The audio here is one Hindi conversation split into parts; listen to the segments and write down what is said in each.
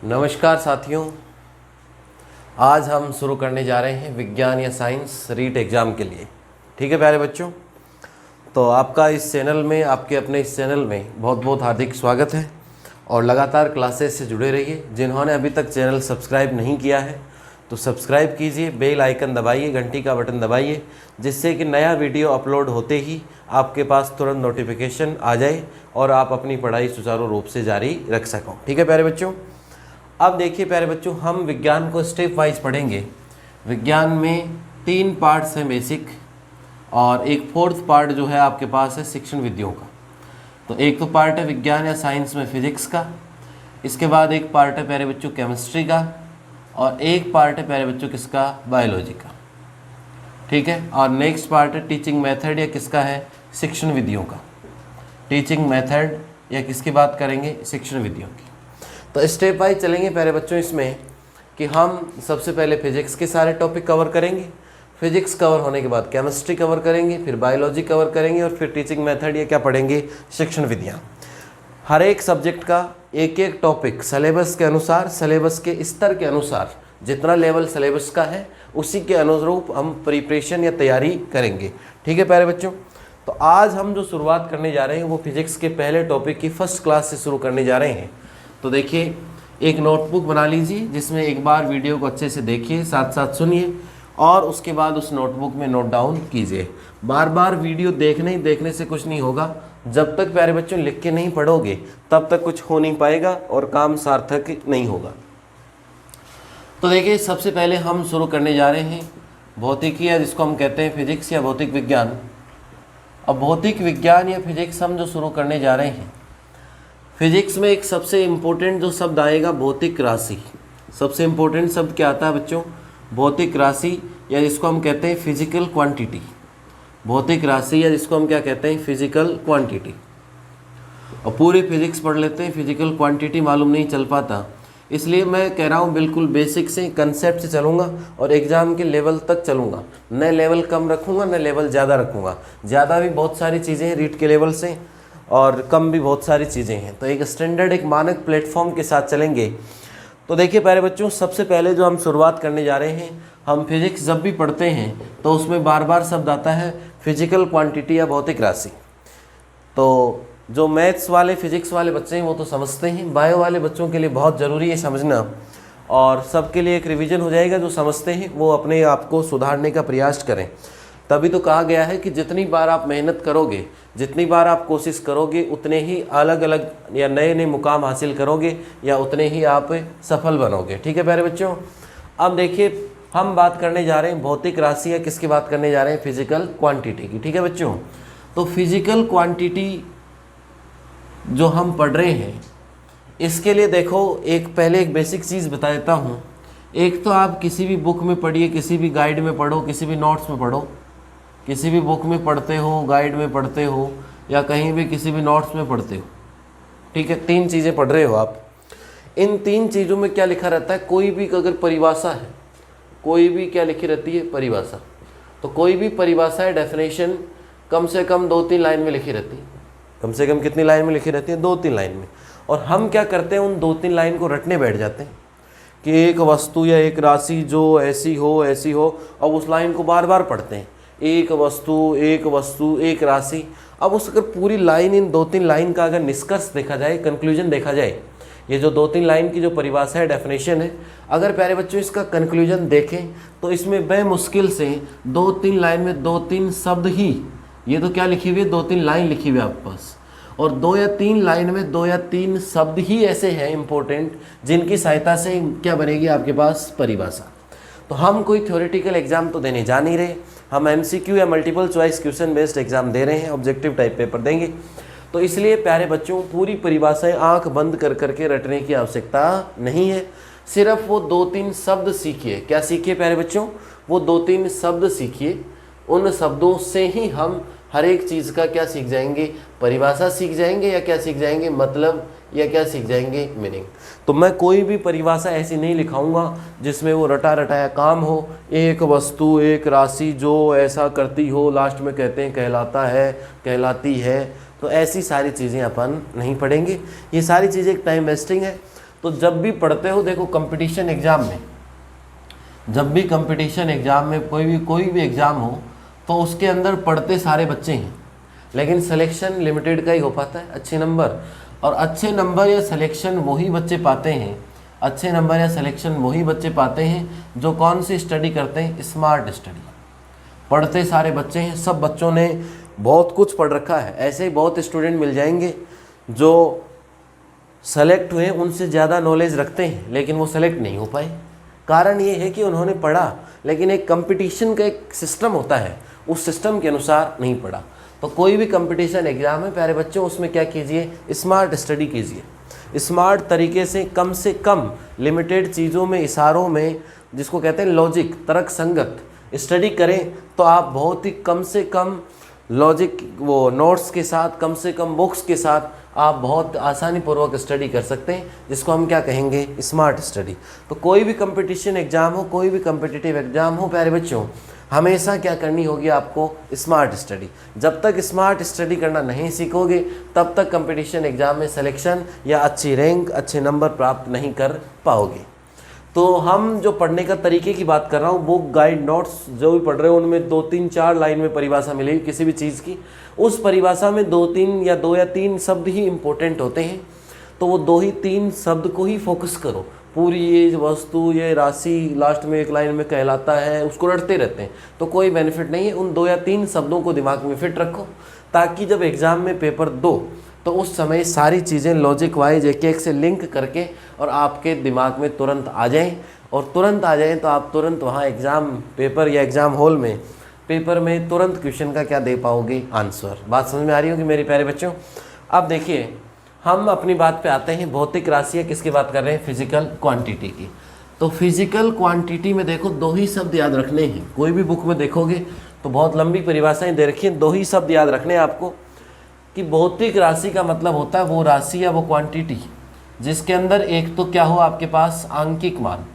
नमस्कार साथियों, आज हम शुरू करने जा रहे हैं विज्ञान या साइंस रीट एग्ज़ाम के लिए। ठीक है प्यारे बच्चों, तो आपका इस चैनल में, आपके अपने इस चैनल में बहुत बहुत हार्दिक स्वागत है और लगातार क्लासेस से जुड़े रहिए। जिन्होंने अभी तक चैनल सब्सक्राइब नहीं किया है तो सब्सक्राइब कीजिए, बेल आइकन दबाइए, घंटी का बटन दबाइए, जिससे कि नया वीडियो अपलोड होते ही आपके पास तुरंत नोटिफिकेशन आ जाए और आप अपनी पढ़ाई सुचारू रूप से जारी रख सको। ठीक है प्यारे बच्चों, अब देखिए प्यारे बच्चों, हम विज्ञान को स्टेप वाइज पढ़ेंगे। विज्ञान में 3 पार्ट्स हैं बेसिक, और एक 4th पार्ट जो है आपके पास है शिक्षण विधियों का। तो एक तो पार्ट है विज्ञान या साइंस में फिजिक्स का, इसके बाद एक पार्ट है प्यारे बच्चों केमिस्ट्री का, और एक पार्ट है प्यारे बच्चों किसका, बायोलॉजी का। ठीक है, और नेक्स्ट पार्ट है टीचिंग मेथड या किसका है, शिक्षण विधियों का। टीचिंग मेथड या किसकी बात करेंगे, शिक्षण विधियों की। तो स्टेप वाइज चलेंगे प्यारे बच्चों इसमें कि हम सबसे पहले फिजिक्स के सारे टॉपिक कवर करेंगे, फिजिक्स कवर होने के बाद केमिस्ट्री कवर करेंगे, फिर बायोलॉजी कवर करेंगे और फिर टीचिंग मेथड या क्या पढ़ेंगे, शिक्षण विधियाँ। हर एक सब्जेक्ट का एक एक टॉपिक सिलेबस के अनुसार, सिलेबस के स्तर के अनुसार, जितना लेवल सिलेबस का है उसी के अनुरूप हम प्रिपरेशन या तैयारी करेंगे। ठीक है प्यारे बच्चों, तो आज हम जो शुरुआत करने जा रहे हैं वो फिजिक्स के पहले टॉपिक की फर्स्ट क्लास से शुरू करने जा रहे हैं। तो देखिए, एक नोटबुक बना लीजिए जिसमें एक बार वीडियो को अच्छे से देखिए, साथ साथ सुनिए और उसके बाद उस नोटबुक में नोट डाउन कीजिए। बार बार वीडियो देखने से कुछ नहीं होगा। जब तक प्यारे बच्चों लिख के नहीं पढ़ोगे तब तक कुछ हो नहीं पाएगा और काम सार्थक नहीं होगा। तो देखिए, सबसे पहले हम शुरू करने जा रहे हैं भौतिकी, या जिसको हम कहते हैं फिजिक्स या भौतिक विज्ञान। अब भौतिक विज्ञान या फिजिक्स हम जो शुरू करने जा रहे हैं, फिजिक्स में एक सबसे इम्पोर्टेंट जो शब्द आएगा भौतिक राशि। सबसे इम्पोर्टेंट शब्द क्या आता है बच्चों, भौतिक राशि, या जिसको हम कहते हैं फिजिकल क्वांटिटी। भौतिक राशि या जिसको हम क्या कहते हैं, फिजिकल क्वांटिटी। और पूरी फिजिक्स पढ़ लेते हैं, फिजिकल क्वांटिटी मालूम नहीं चल पाता, इसलिए मैं कह रहा हूँ बिल्कुल बेसिक से, कंसेप्ट से चलूँगा और एग्ज़ाम के लेवल तक चलूँगा। न लेवल कम रखूँगा न लेवल ज़्यादा रखूँगा। ज़्यादा भी बहुत सारी चीज़ें हैं रीट के लेवल से और कम भी बहुत सारी चीज़ें हैं। तो एक स्टैंडर्ड, एक मानक प्लेटफॉर्म के साथ चलेंगे। तो देखिए प्यारे बच्चों, सबसे पहले जो हम शुरुआत करने जा रहे हैं, हम फिजिक्स जब भी पढ़ते हैं तो उसमें बार बार शब्द आता है फिजिकल क्वांटिटी या भौतिक राशि। तो जो मैथ्स वाले, फिजिक्स वाले बच्चे हैं वो तो समझते हैं, बायो वाले बच्चों के लिए बहुत ज़रूरी है समझना, और सबके लिए एक रिवीजन हो जाएगा। जो समझते हैं वो अपने आप को सुधारने का प्रयास करें। तभी तो कहा गया है कि जितनी बार आप मेहनत करोगे, जितनी बार आप कोशिश करोगे, उतने ही अलग अलग या नए नए मुकाम हासिल करोगे या उतने ही आप सफल बनोगे। ठीक है प्यारे बच्चों, अब देखिए हम बात करने जा रहे हैं भौतिक राशि या किसकी बात करने जा रहे हैं, फिजिकल क्वांटिटी की। ठीक है बच्चों, तो फिजिकल क्वांटिटी जो हम पढ़ रहे हैं, इसके लिए देखो पहले एक बेसिक चीज़ बता देता हूँ। एक तो आप किसी भी बुक में पढ़िए, किसी भी गाइड में पढ़ो, किसी भी नोट्स में पढ़ो, किसी भी बुक में पढ़ते हो, गाइड में पढ़ते हो या कहीं भी किसी भी नोट्स में पढ़ते हो। ठीक है, 3 चीज़ें पढ़ रहे हो आप। इन 3 चीज़ों में क्या लिखा रहता है, कोई भी अगर परिभाषा है, कोई भी क्या लिखी रहती है, परिभाषा। तो कोई भी परिभाषा है, डेफिनेशन कम से कम 2-3 लाइन में लिखी रहती है। कम से कम कितनी लाइन में लिखी रहती है, 2-3 लाइन में। और हम क्या करते हैं, उन 2-3 लाइन को रटने बैठ जाते हैं कि एक वस्तु या एक राशि जो ऐसी हो ऐसी हो, और उस लाइन को बार बार पढ़ते हैं, एक वस्तु एक राशि। अब उस अगर पूरी लाइन, इन 2-3 लाइन का अगर निष्कर्ष देखा जाए, कंक्लूजन देखा जाए, ये जो 2-3 लाइन की जो परिभाषा है, डेफिनेशन है, अगर प्यारे बच्चों इसका कंक्लूजन देखें तो इसमें बेमुश्किल से 2-3 लाइन में 2-3 शब्द ही, ये तो क्या लिखी हुई है, 2-3 लाइन लिखी हुई है आपके पास, और 2 या 3 लाइन में 2 या 3 शब्द ही ऐसे हैं इंपॉर्टेंट, जिनकी सहायता से क्या बनेगी आपके पास, परिभाषा। तो हम कोई थ्योरेटिकल एग्जाम तो देने जा नहीं रहे, हम MCQ या multiple choice question based exam दे रहे हैं, ऑब्जेक्टिव टाइप पेपर देंगे। तो इसलिए प्यारे बच्चों, पूरी परिभाषाएं आंख बंद कर करके रटने की आवश्यकता नहीं है। सिर्फ वो 2-3 शब्द सीखिए। क्या सीखिए प्यारे बच्चों, वो 2-3 शब्द सीखिए। उन शब्दों से ही हम हर एक चीज़ का क्या सीख जाएंगे, परिभाषा सीख जाएंगे, या क्या सीख जाएंगे, मतलब, या क्या सीख जाएंगे, मीनिंग। तो मैं कोई भी परिभाषा ऐसी नहीं लिखाऊंगा जिसमें वो रटा रटाया काम हो, एक वस्तु एक राशि जो ऐसा करती हो, लास्ट में कहते हैं कहलाता है, कहलाती है। तो ऐसी सारी चीज़ें अपन नहीं पढ़ेंगे, ये सारी चीज़ें एक टाइम वेस्टिंग है। तो जब भी पढ़ते हो देखो कंपटीशन एग्ज़ाम में, जब भी कंपटीशन एग्ज़ाम में कोई भी एग्ज़ाम हो तो उसके अंदर पढ़ते सारे बच्चे हैं, लेकिन सिलेक्शन लिमिटेड का ही हो पाता है अच्छे नंबर। और अच्छे नंबर या सिलेक्शन वही बच्चे पाते हैं, अच्छे नंबर या सिलेक्शन वही बच्चे पाते हैं जो कौन सी स्टडी करते हैं, स्मार्ट स्टडी। पढ़ते सारे बच्चे हैं, सब बच्चों ने बहुत कुछ पढ़ रखा है। ऐसे ही बहुत स्टूडेंट मिल जाएंगे जो सेलेक्ट हुए उनसे ज़्यादा नॉलेज रखते हैं लेकिन वो सेलेक्ट नहीं हो पाए। कारण ये है कि उन्होंने पढ़ा लेकिन एक कंपटीशन का एक सिस्टम होता है, उस सिस्टम के अनुसार नहीं पढ़ा। तो कोई भी कंपटीशन एग्ज़ाम है प्यारे बच्चों, उसमें क्या कीजिए, स्मार्ट स्टडी कीजिए। स्मार्ट तरीके से कम लिमिटेड चीज़ों में, इशारों में, जिसको कहते हैं लॉजिक, तर्क संगत स्टडी करें तो आप बहुत ही कम से कम लॉजिक वो नोट्स के साथ, कम से कम बुक्स के साथ आप बहुत आसानी पूर्वक स्टडी कर सकते हैं, जिसको हम क्या कहेंगे, स्मार्ट स्टडी। तो कोई भी कंपटीशन एग्ज़ाम हो, कोई भी कम्पिटिटिव एग्ज़ाम हो प्यारे बच्चों, हमेशा क्या करनी होगी आपको, स्मार्ट स्टडी। जब तक स्मार्ट स्टडी करना नहीं सीखोगे तब तक कंपटीशन एग्ज़ाम में सिलेक्शन या अच्छी रैंक, अच्छे नंबर प्राप्त नहीं कर पाओगे। तो हम जो पढ़ने का तरीके की बात कर रहा हूँ, बुक, गाइड, नोट्स जो भी पढ़ रहे हो उनमें 2-3-4 लाइन में परिभाषा मिलेगी किसी भी चीज़ की। उस परिभाषा में 2 या 3 शब्द ही इम्पोर्टेंट होते हैं, तो वो 2 ही 3 शब्द को ही फोकस करो। पूरी ये वस्तु, ये राशि लास्ट में एक लाइन में कहलाता है, उसको रटते रहते हैं तो कोई बेनिफिट नहीं है। उन 2 या 3 शब्दों को दिमाग में फिट रखो ताकि जब एग्ज़ाम में पेपर दो तो उस समय सारी चीज़ें लॉजिक वाइज एक से लिंक करके और आपके दिमाग में तुरंत आ जाएं, और तुरंत आ जाएं तो आप तुरंत वहाँ एग्ज़ाम पेपर या एग्ज़ाम हॉल में पेपर में तुरंत क्वेश्चन का क्या दे पाओगे, आंसर। बात समझ में आ रही होगी मेरे प्यारे बच्चों। अब देखिए हम अपनी बात पे आते हैं, भौतिक राशि है, किसकी बात कर रहे हैं, फिजिकल क्वांटिटी की। तो फिजिकल क्वांटिटी में देखो 2 ही शब्द याद रखने हैं। कोई भी बुक में देखोगे तो बहुत लंबी परिभाषाएं दे रखी हैं, 2 ही शब्द याद रखने हैं आपको कि भौतिक राशि का मतलब होता है वो राशि या वो क्वांटिटी जिसके अंदर एक तो क्या हो आपके पास, आंकिक मान,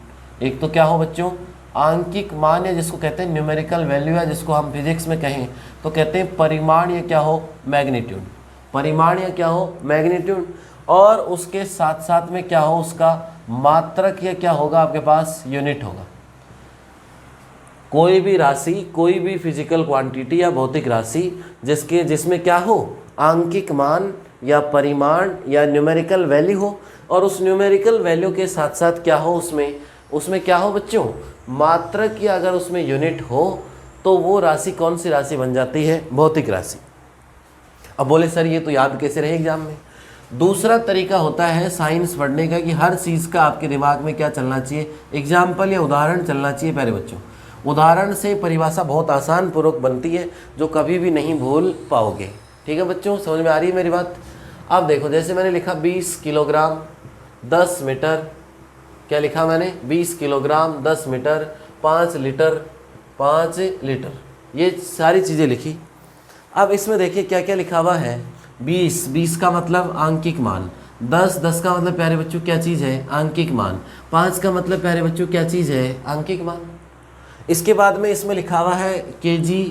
एक तो क्या हो बच्चों, आंकिक मान, या जिसको कहते हैं न्यूमेरिकल वैल्यू, या जिसको हम फिजिक्स में कहें तो कहते हैं परिमाण, या क्या हो, मैग्नीट्यूड। परिमाण या क्या हो, मैग्नीट्यूड। और उसके साथ साथ में क्या हो, उसका मात्रक, या क्या होगा आपके पास, यूनिट होगा। कोई भी राशि, कोई भी फिजिकल क्वांटिटी या भौतिक राशि जिसमें क्या हो, आंकिक मान या परिमाण या न्यूमेरिकल वैल्यू हो, और उस न्यूमेरिकल वैल्यू के साथ साथ क्या हो, उसमें क्या हो बच्चों, मात्रक, या अगर उसमें यूनिट हो तो वो राशि कौन सी राशि बन जाती है, भौतिक राशि। अब बोले सर ये तो याद कैसे रहे एग्जाम में। दूसरा तरीका होता है साइंस पढ़ने का कि हर चीज़ का आपके दिमाग में क्या चलना चाहिए, एग्जाम्पल या उदाहरण चलना चाहिए प्यारे बच्चों। उदाहरण से परिभाषा बहुत आसान पूर्वक बनती है जो कभी भी नहीं भूल पाओगे। ठीक है बच्चों, समझ में आ रही है मेरी बात। अब देखो जैसे मैंने लिखा 20 किलोग्राम 10 मीटर, क्या लिखा मैंने, 20 किलोग्राम 10 मीटर 5 लीटर, ये सारी चीज़ें लिखी। अब इसमें देखिए क्या क्या लिखा हुआ है, 20 का मतलब आंकिक मान, 10 का मतलब प्यारे बच्चों क्या चीज़ है, आंकिक मान, 5 का मतलब प्यारे बच्चों क्या चीज़ है, आंकिक मान। इसके बाद में इसमें लिखा हुआ है केजी,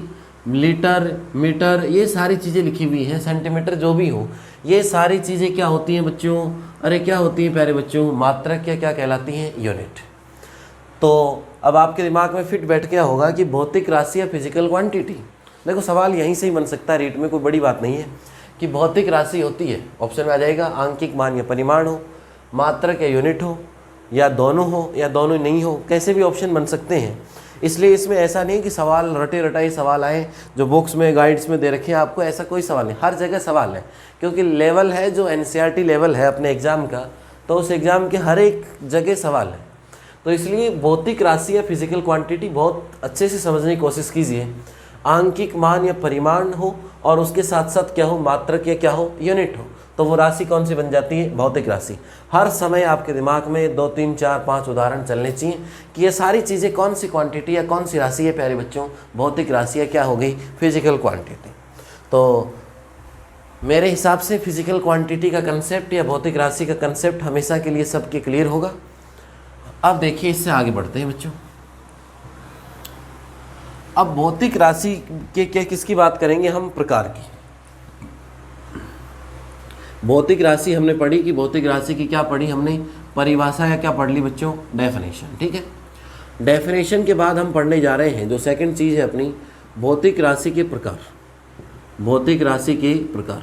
लीटर, मीटर, ये सारी चीज़ें लिखी हुई हैं, सेंटीमीटर जो भी हो, ये सारी चीज़ें क्या होती हैं बच्चों, अरे क्या होती हैं प्यारे बच्चों, मात्रक, क्या कहलाती हैं, यूनिट। तो अब आपके दिमाग में फिट बैठ गया होगा कि भौतिक राशि या फिजिकल क्वांटिटी। देखो सवाल यहीं से ही बन सकता है, रेट में कोई बड़ी बात नहीं है कि भौतिक राशि होती है, ऑप्शन में आ जाएगा आंकिक मान या परिमाण हो, मात्रक या यूनिट हो, या दोनों हो या दोनों नहीं हो, कैसे भी ऑप्शन बन सकते हैं। इसलिए इसमें ऐसा नहीं कि सवाल रटे रटाई सवाल आए जो बुक्स में गाइड्स में दे रखे हैं आपको, ऐसा कोई सवाल नहीं, हर जगह सवाल है, क्योंकि लेवल है जो NCERT लेवल है अपने एग्ज़ाम का, तो उस एग्ज़ाम के हर एक जगह सवाल है। तो इसलिए भौतिक राशि या फिजिकल क्वांटिटी बहुत अच्छे से समझने की कोशिश कीजिए। आंकिक मान या परिमाण हो और उसके साथ साथ क्या हो, मात्रक या क्या हो, यूनिट हो, तो वो राशि कौन सी बन जाती है, भौतिक राशि। हर समय आपके दिमाग में 2, 3, 4, 5 उदाहरण चलने चाहिए कि ये सारी चीज़ें कौन सी क्वांटिटी या कौन सी राशि है प्यारे बच्चों, भौतिक राशि या क्या हो गई, फिजिकल क्वांटिटी। तो मेरे हिसाब से फिजिकल क्वांटिटी का कंसेप्ट या भौतिक राशि का कंसेप्ट हमेशा के लिए सबके क्लियर होगा। अब देखिए इससे आगे बढ़ते हैं बच्चों। अब भौतिक राशि के किसकी बात करेंगे हम, प्रकार की। भौतिक राशि हमने पढ़ी कि भौतिक राशि की क्या पढ़ी हमने, परिभाषा या क्या पढ़ ली बच्चों, डेफिनेशन। ठीक है, डेफिनेशन के बाद हम पढ़ने जा रहे हैं जो सेकंड चीज़ है अपनी, भौतिक राशि के प्रकार। भौतिक राशि के प्रकार,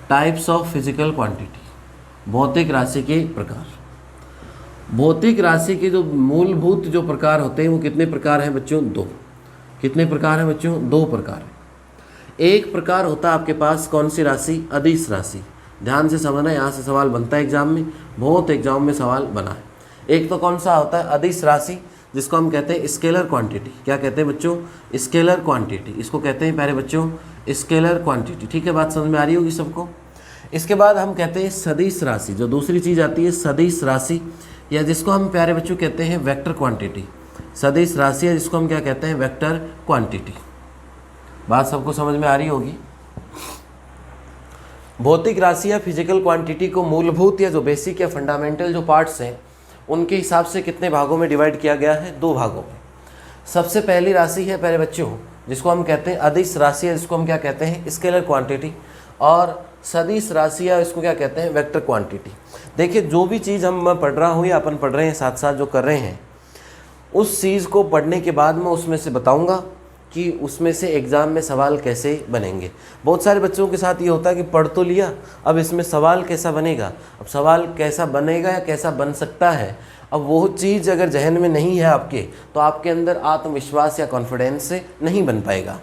टाइप्स ऑफ फिजिकल क्वांटिटी। भौतिक राशि के प्रकार। भौतिक राशि के जो मूलभूत जो प्रकार होते हैं वो कितने प्रकार हैं बच्चों, दो। कितने प्रकार हैं बच्चों, दो प्रकार हैं। एक प्रकार होता है आपके पास कौन सी राशि, अदिश राशि। ध्यान से समझना, यहाँ से सवाल बनता है एग्जाम में, बहुत एग्जाम में सवाल बना है। एक तो कौन सा होता है, अदिश राशि, जिसको हम कहते हैं स्केलर क्वांटिटी। क्या कहते हैं बच्चों, स्केलर क्वांटिटी। इसको कहते हैं प्यारे बच्चों स्केलर क्वांटिटी। ठीक है, बात समझ में आ रही होगी सबको। इसके बाद हम कहते हैं सदिश राशि, जो दूसरी चीज़ आती है सदिश राशि, या जिसको हम प्यारे बच्चों कहते हैं वेक्टर क्वांटिटी। सदिश राशि है जिसको हम क्या कहते हैं, वेक्टर क्वांटिटी। बात सबको समझ में आ रही होगी। भौतिक राशि या फिजिकल क्वांटिटी को मूलभूत या जो बेसिक या फंडामेंटल जो पार्ट्स हैं उनके हिसाब से कितने भागों में डिवाइड किया गया है, दो भागों में। सबसे पहली राशि है प्यारे बच्चों जिसको हम कहते हैं अदिश राशि है, जिसको हम क्या कहते हैं, स्केलर क्वांटिटी। और सदिश राशि या इसको क्या कहते हैं, वेक्टर क्वांटिटी। देखिए, जो भी चीज़ मैं पढ़ रहा हूँ या अपन पढ़ रहे हैं साथ साथ जो कर रहे हैं, उस चीज़ को पढ़ने के बाद मैं उसमें से बताऊँगा कि उसमें से एग्ज़ाम में सवाल कैसे बनेंगे। बहुत सारे बच्चों के साथ ये होता है कि पढ़ तो लिया, अब इसमें सवाल कैसा बनेगा। अब सवाल कैसा बनेगा या कैसा बन सकता है, अब वो चीज़ अगर जहन में नहीं है आपके, तो आपके अंदर आत्मविश्वास या कॉन्फिडेंस से नहीं बन पाएगा।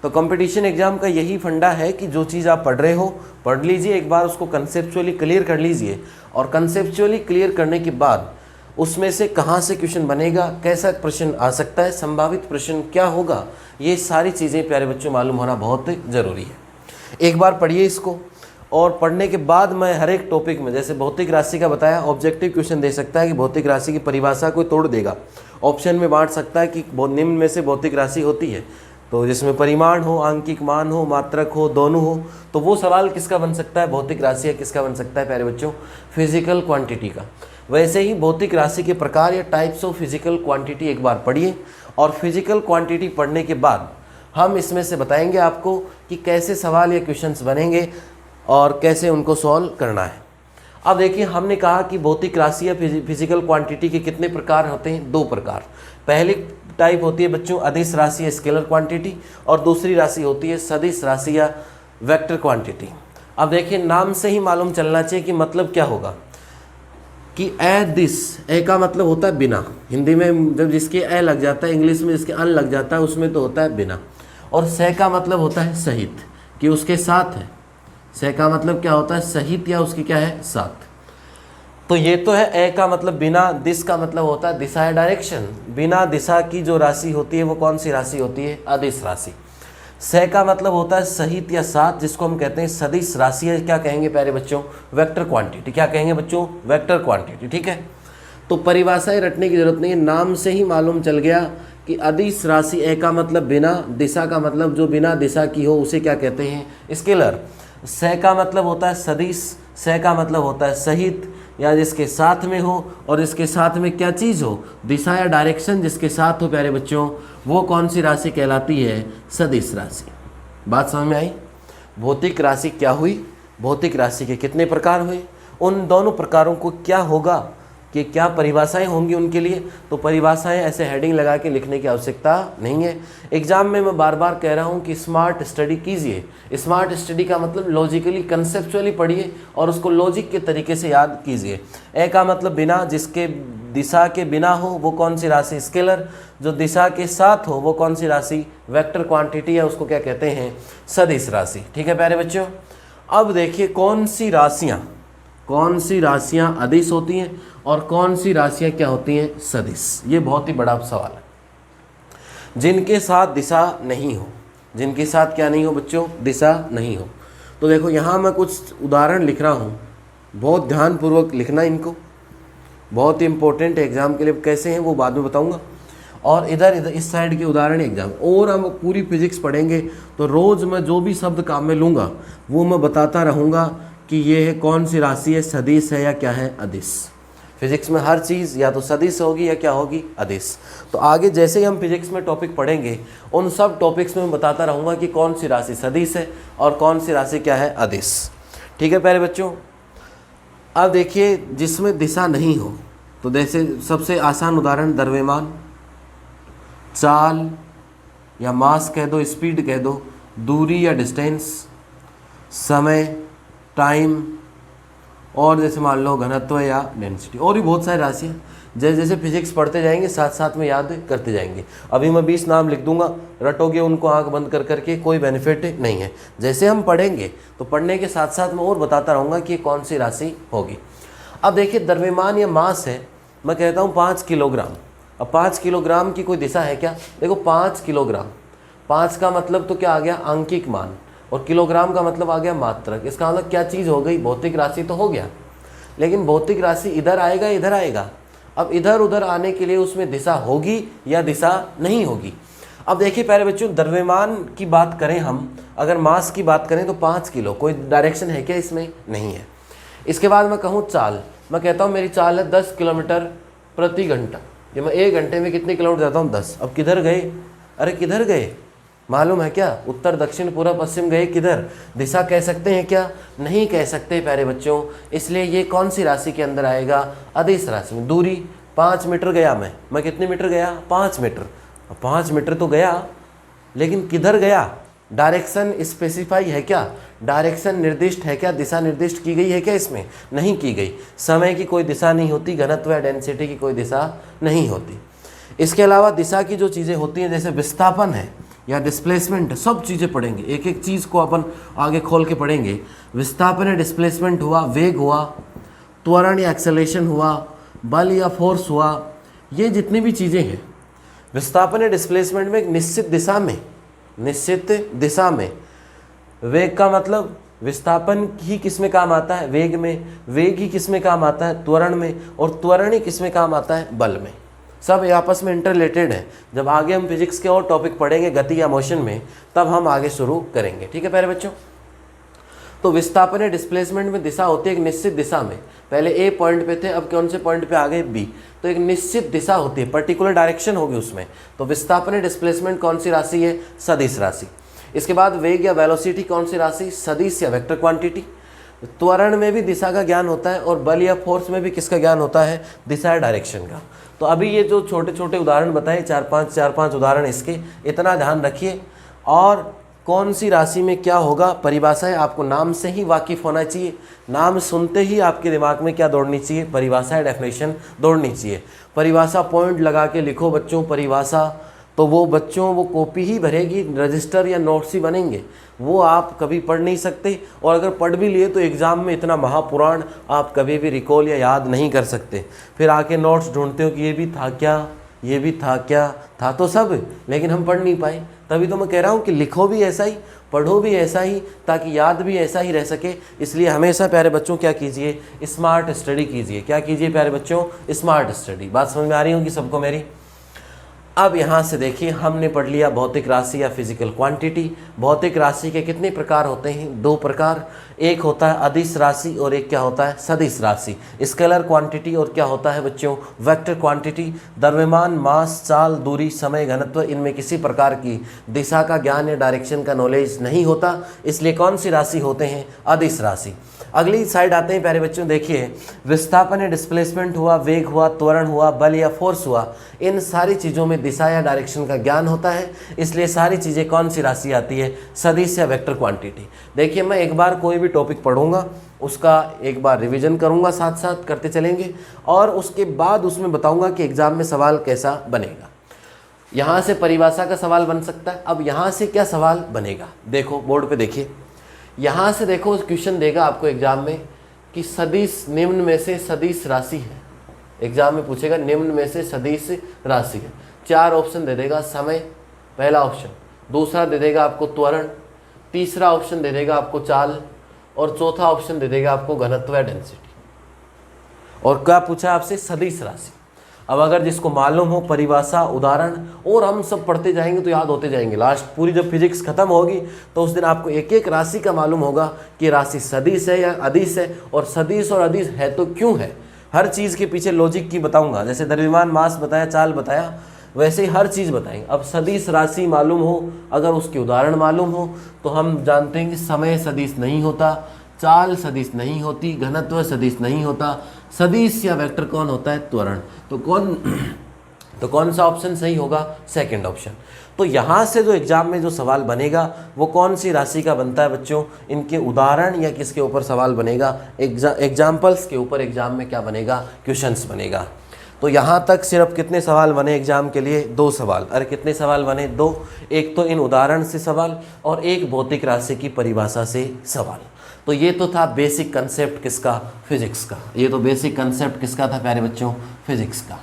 तो कंपटीशन एग्ज़ाम का यही फंडा है कि जो चीज़ आप पढ़ रहे हो पढ़ लीजिए, एक बार उसको कंसेप्चुअली क्लियर कर लीजिए, और कंसेप्चुअली क्लियर करने के बाद उसमें से कहाँ से क्वेश्चन बनेगा, कैसा प्रश्न आ सकता है, संभावित प्रश्न क्या होगा, ये सारी चीज़ें प्यारे बच्चों मालूम होना बहुत ज़रूरी है। एक बार पढ़िए इसको, और पढ़ने के बाद मैं हर एक टॉपिक में, जैसे भौतिक राशि का बताया, ऑब्जेक्टिव क्वेश्चन दे सकता है कि भौतिक राशि की परिभाषा को तोड़ देगा, ऑप्शन में बांट सकता है कि निम्न में से भौतिक राशि होती है, तो जिसमें परिमाण हो, आंकिक मान हो, मात्रक हो, दोनों हो, तो वो सवाल किसका बन सकता है, भौतिक राशि या किसका बन सकता है प्यारे बच्चों, फिजिकल क्वांटिटी का। वैसे ही भौतिक राशि के प्रकार या टाइप्स ऑफ फिजिकल क्वांटिटी एक बार पढ़िए, और फिजिकल क्वांटिटी पढ़ने के बाद हम इसमें से बताएंगे आपको कि कैसे सवाल या क्वेश्चंस बनेंगे और कैसे उनको सॉल्व करना है। अब देखिए, हमने कहा कि भौतिक राशि या फिजिकल क्वांटिटी के कितने प्रकार होते हैं, दो प्रकार। पहली टाइप होती है बच्चों अदिश राशि या स्केलर क्वांटिटी, और दूसरी राशि होती है सदिश राशि या वेक्टर क्वांटिटी। अब देखिए, नाम से ही मालूम चलना चाहिए कि मतलब क्या होगा कि ए दिस, ए का मतलब होता है बिना। हिंदी में जब जिसके ए लग जाता है, इंग्लिश में जिसके अन लग जाता है, उसमें तो होता है बिना। और से का मतलब होता है सहित, कि उसके साथ है। से का मतलब क्या होता है, सहित या उसकी क्या है, साथ। तो ये तो है ए का मतलब बिना, दिस का मतलब होता है दिशा या डायरेक्शन। बिना दिशा की जो राशि होती है वो कौन सी राशि होती है, अदिश राशि। से का मतलब होता है सहित या साथ, जिसको हम कहते हैं सदिश राशि है। क्या कहेंगे प्यारे बच्चों, वेक्टर क्वांटिटी। क्या कहेंगे बच्चों, वेक्टर क्वांटिटी। ठीक है, तो परिभाषाएं रटने की जरूरत नहीं है, नाम से ही मालूम चल गया कि अदिश राशि, ए का मतलब बिना, दिशा का मतलब जो बिना दिशा की हो उसे क्या कहते हैं, स्केलर। से का मतलब होता है सदिश, से का मतलब होता है सहित या जिसके साथ में हो, और इसके साथ में क्या चीज़ हो, दिशा या डायरेक्शन जिसके साथ हो प्यारे बच्चों, वो कौन सी राशि कहलाती है, सदिश राशि। बात समझ में आई। भौतिक राशि क्या हुई, भौतिक राशि के कितने प्रकार हुए, उन दोनों प्रकारों को क्या होगा, कि क्या परिभाषाएं होंगी उनके लिए। तो परिभाषाएं ऐसे हेडिंग लगा के लिखने की आवश्यकता नहीं है। एग्जाम में मैं बार बार कह रहा हूं कि स्मार्ट स्टडी कीजिए। स्मार्ट स्टडी का मतलब लॉजिकली, कंसेप्चुअली पढ़िए और उसको लॉजिक के तरीके से याद कीजिए। ए का मतलब बिना, जिसके दिशा के बिना हो वो कौन सी राशि, स्केलर। जो दिशा के साथ हो वो कौन सी राशि, वेक्टर क्वांटिटी, है उसको क्या कहते हैं, सदिश राशि। ठीक है प्यारे बच्चों, अब देखिए कौन सी राशियां अदिश होती हैं और कौन सी राशियां क्या होती हैं, सदिश। ये बहुत ही बड़ा सवाल है। जिनके साथ दिशा नहीं हो, जिनके साथ क्या नहीं हो बच्चों, दिशा नहीं हो। तो देखो यहाँ मैं कुछ उदाहरण लिख रहा हूँ, बहुत ध्यानपूर्वक लिखना इनको, बहुत ही इंपॉर्टेंट है एग्जाम के लिए। कैसे हैं वो बाद में बताऊँगा। और इधर इस साइड के उदाहरण एग्जाम, और हम पूरी फिजिक्स पढ़ेंगे तो रोज़ मैं जो भी शब्द काम में लूँगा वो मैं बताता रहूँगा कि ये है कौन सी राशि है, सदिश है या क्या है, अदिश। फिजिक्स में हर चीज़ या तो सदिश होगी या क्या होगी, अदिश। तो आगे जैसे ही हम फिजिक्स में टॉपिक पढ़ेंगे उन सब टॉपिक्स में मैं बताता रहूँगा कि कौन सी राशि सदिश है और कौन सी राशि क्या है, अदिश। ठीक है प्यारे बच्चों। अब देखिए जिसमें दिशा नहीं हो, तो जैसे सबसे आसान उदाहरण द्रव्यमान, चाल या मास कह दो, स्पीड कह दो, दूरी या डिस्टेंस, समय टाइम, और जैसे मान लो घनत्व या डेंसिटी, और भी बहुत सारी राशियाँ। जैसे जैसे फिजिक्स पढ़ते जाएंगे साथ साथ में याद करते जाएंगे। अभी मैं 20 नाम लिख दूंगा, रटोगे उनको आंख बंद कर करके, कोई बेनिफिट नहीं है। जैसे हम पढ़ेंगे तो पढ़ने के साथ साथ मैं और बताता रहूँगा कि कौन सी राशि होगी। अब देखिए द्रव्यमान या मास है, मैं कहता हूँ 5 किलोग्राम। अब 5 किलोग्राम की कोई दिशा है क्या? देखो 5 किलोग्राम, 5 का मतलब तो क्या आ गया? आंकिक मान, और किलोग्राम का मतलब आ गया मात्रक। इसका मतलब क्या चीज़ हो गई? भौतिक राशि तो हो गया, लेकिन भौतिक राशि इधर आएगा इधर आएगा। अब इधर उधर आने के लिए उसमें दिशा होगी या दिशा नहीं होगी। अब देखिए प्यारे बच्चों, द्रव्यमान की बात करें हम, अगर मास की बात करें तो 5 किलो, कोई डायरेक्शन है क्या इसमें? नहीं है। इसके बाद मैं कहूँ चाल, मैं कहता हूँ मेरी चाल है 10 किलोमीटर प्रति घंटा, ये मैं 1 घंटे में कितने किलोमीटर जाता हूँ? 10। अब किधर गए? अरे किधर गए मालूम है क्या? उत्तर दक्षिण पूर्व पश्चिम गए किधर? दिशा कह सकते हैं क्या? नहीं कह सकते प्यारे बच्चों। इसलिए ये कौन सी राशि के अंदर आएगा? अदिश राशि में। दूरी 5 मीटर गया मैं कितने मीटर गया? 5 मीटर। 5 मीटर तो गया, लेकिन किधर गया? डायरेक्शन स्पेसिफाई है क्या? डायरेक्शन निर्दिष्ट है क्या? दिशा निर्दिष्ट की गई है क्या? इसमें नहीं की गई। समय की कोई दिशा नहीं होती, घनत्व या डेंसिटी की कोई दिशा नहीं होती। इसके अलावा दिशा की जो चीज़ें होती हैं, जैसे विस्थापन है या डिस्प्लेसमेंट, सब चीज़ें पढ़ेंगे, एक एक चीज़ को अपन आगे खोल के पढ़ेंगे। विस्थापन या डिस्प्लेसमेंट हुआ, वेग हुआ, त्वरण या एक्सेलरेशन हुआ, बल या फोर्स हुआ, ये जितनी भी चीज़ें हैं विस्थापन या डिस्प्लेसमेंट में एक निश्चित दिशा में। वेग का मतलब विस्थापन ही किस में काम आता है? वेग में। वेग ही किस में काम आता है? त्वरण में। और त्वरण ही किस में काम आता है? बल में। सब आपस में इंटररिलेटेड है। जब आगे हम फिजिक्स के और टॉपिक पढ़ेंगे गति या मोशन में, तब हम आगे शुरू करेंगे। ठीक है प्यारे बच्चों, तो विस्थापन या डिस्प्लेसमेंट में दिशा होती है एक निश्चित दिशा में। पहले ए पॉइंट पे थे, अब कौन से पॉइंट पे आ गए? बी। तो एक निश्चित दिशा होती है, पर्टिकुलर डायरेक्शन होगी उसमें। तो विस्थापन या डिस्प्लेसमेंट कौन सी राशि है? सदिश राशि। इसके बाद वेग या वेलोसिटी कौन सी राशि? सदिश या वेक्टर क्वांटिटी। त्वरण में भी दिशा का ज्ञान होता है, और बल या फोर्स में भी किसका ज्ञान होता है? दिशा या डायरेक्शन का। तो अभी ये जो छोटे छोटे उदाहरण बताए, 4-5 उदाहरण, इसके इतना ध्यान रखिए। और कौन सी राशि में क्या होगा, परिभाषाएं आपको नाम से ही वाकिफ होना चाहिए। नाम सुनते ही आपके दिमाग में क्या दौड़नी चाहिए? परिभाषा, डेफिनेशन दौड़नी चाहिए। परिभाषा पॉइंट लगा के लिखो बच्चों, परिभाषा तो वो बच्चों वो कॉपी ही भरेगी, रजिस्टर या नोट्स ही बनेंगे, वो आप कभी पढ़ नहीं सकते। और अगर पढ़ भी लिए तो एग्ज़ाम में इतना महापुराण आप कभी भी रिकॉल या याद नहीं कर सकते। फिर आके नोट्स ढूंढते हो कि ये भी था क्या, ये भी था क्या, था तो सब, लेकिन हम पढ़ नहीं पाए। तभी तो मैं कह रहा हूँ कि लिखो भी ऐसा ही, पढ़ो भी ऐसा ही, ताकि याद भी ऐसा ही रह सके। इसलिए हमेशा प्यारे बच्चों क्या कीजिए? स्मार्ट स्टडी कीजिए। क्या कीजिए प्यारे बच्चों? Smart study. बात समझ में आ रही होगी सबको मेरी? अब यहाँ से देखिए, हमने पढ़ लिया भौतिक राशि या फिजिकल क्वांटिटी। भौतिक राशि के कितने प्रकार होते हैं? 2 प्रकार। एक होता है अदिश राशि और एक क्या होता है? सदिश राशि। स्केलर क्वांटिटी और क्या होता है बच्चों? Vector quantity. द्रव्यमान, मास, चाल, दूरी, समय, घनत्व, इनमें किसी प्रकार की दिशा का ज्ञान या डायरेक्शन का नॉलेज नहीं होता, इसलिए कौन सी राशि होते हैं? अदिश राशि। अगली साइड आते हैं प्यारे बच्चों, देखिए विस्थापन या डिस्प्लेसमेंट हुआ, वेग हुआ, त्वरण हुआ, बल या फोर्स हुआ, इन सारी चीज़ों में दिशा या डायरेक्शन का ज्ञान होता है, इसलिए सारी चीज़ें कौन सी राशि आती है? सदिश या वेक्टर क्वांटिटी। देखिए मैं एक बार कोई भी टॉपिक पढ़ूंगा, उसका एक बार रिवीजन करूंगा, साथ साथ करते चलेंगे, और उसके बाद उसमें बताऊंगा कि एग्जाम में सवाल कैसा बनेगा। यहाँ से परिभाषा का सवाल बन सकता है। अब यहाँ से क्या सवाल बनेगा? देखो बोर्ड पे देखिए, यहाँ से देखो क्वेश्चन देगा आपको एग्जाम में कि सदिश निम्न में से सदिश राशि है। एग्जाम में पूछेगा निम्न में से सदिश राशि है। 4 ऑप्शन दे देगा। समय पहला ऑप्शन, दूसरा दे देगा आपको त्वरण, तीसरा ऑप्शन दे देगा आपको चाल, और चौथा ऑप्शन दे देगा आपको घनत्व या डेंसिटी। और क्या पूछा आपसे? सदिश राशि। अब अगर जिसको मालूम हो परिभाषा, उदाहरण, और हम सब पढ़ते जाएंगे तो याद होते जाएंगे। लास्ट पूरी जब फिजिक्स खत्म होगी तो उस दिन आपको एक एक राशि का मालूम होगा कि राशि सदिश है या अदिश है, और सदिश और अदिश है तो क्यों है। हर चीज़ के पीछे लॉजिक की बताऊंगा। जैसे द्रव्यमान, मास बताया, चाल बताया, वैसे ही हर चीज़ बताएंगे। अब सदिश राशि मालूम हो, अगर उसके उदाहरण मालूम हो, तो हम जानते हैं कि समय सदिश नहीं होता, चाल सदिश नहीं होती, घनत्व सदिश नहीं होता, सदिश या वेक्टर कौन होता है? त्वरण। तो कौन सा ऑप्शन सही होगा? Second option. तो यहाँ से जो एग्जाम में जो सवाल बनेगा वो कौन सी राशि का बनता है बच्चों? इनके उदाहरण या किसके ऊपर सवाल बनेगा? एग्जाम्पल्स के ऊपर एग्जाम में क्या बनेगा? क्वेश्चंस बनेगा। तो यहाँ तक सिर्फ कितने सवाल बने एग्जाम के लिए? 2 सवाल। अरे कितने सवाल बने? 2। एक तो इन उदाहरण से सवाल और एक भौतिक राशि की परिभाषा से सवाल। तो ये तो था बेसिक कंसेप्ट किसका? फिजिक्स का। ये तो बेसिक कंसेप्ट किसका था प्यारे बच्चों? फिजिक्स का।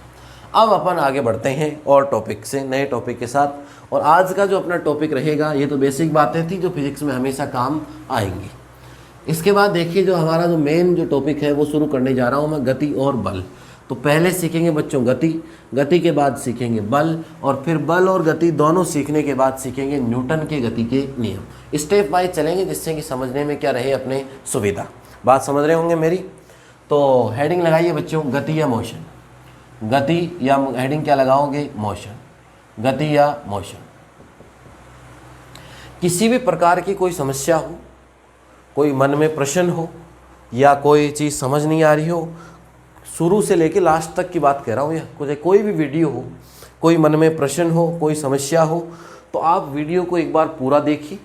अब अपन आगे बढ़ते हैं और टॉपिक से, नए टॉपिक के साथ। और आज का जो अपना टॉपिक रहेगा, ये तो बेसिक बातें थी जो फिजिक्स में हमेशा काम आएंगी। इसके बाद देखिए जो हमारा जो मेन जो टॉपिक है वो शुरू करने जा रहा हूँ मैं, गति और बल। तो पहले सीखेंगे बच्चों गति, गति के बाद सीखेंगे बल, और फिर बल और गति दोनों सीखने के बाद सीखेंगे न्यूटन के गति के नियम। स्टेप वाइज चलेंगे जिससे कि समझने में क्या रहे अपने सुविधा। बात समझ रहे होंगे मेरी? तो हेडिंग लगाइए बच्चों, गति या मोशन। गति या हेडिंग क्या लगाओगे? मोशन। गति या मोशन। किसी भी प्रकार की कोई समस्या हो, कोई मन में प्रश्न हो, या कोई चीज़ समझ नहीं आ रही हो, शुरू से लेके लास्ट तक की बात कह रहा हूँ, या कोई भी वीडियो हो, कोई मन में प्रश्न हो, कोई समस्या हो, तो आप वीडियो को एक बार पूरा देखिए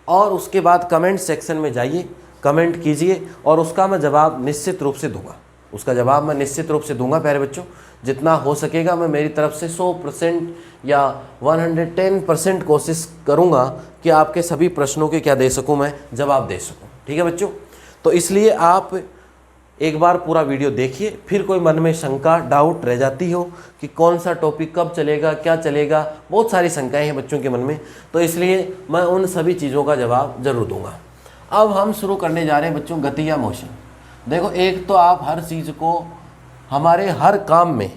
और उसके बाद कमेंट सेक्शन में जाइए, कमेंट कीजिए और उसका मैं जवाब निश्चित रूप से दूंगा। उसका जवाब मैं निश्चित रूप से दूंगा प्यारे बच्चों। जितना हो सकेगा मैं मेरी तरफ से 100% या 110% कोशिश करूंगा कि आपके सभी प्रश्नों के क्या दे सकूं, मैं जवाब दे सकूं। ठीक है बच्चों? तो इसलिए आप एक बार पूरा वीडियो देखिए, फिर कोई मन में शंका, डाउट रह जाती हो कि कौन सा टॉपिक कब चलेगा, क्या चलेगा, बहुत सारी शंकाएं हैं बच्चों के मन में, तो इसलिए मैं उन सभी चीज़ों का जवाब जरूर दूंगा। अब हम शुरू करने जा रहे हैं बच्चों गति या मोशन। देखो, एक तो आप हर चीज़ को, हमारे हर काम में,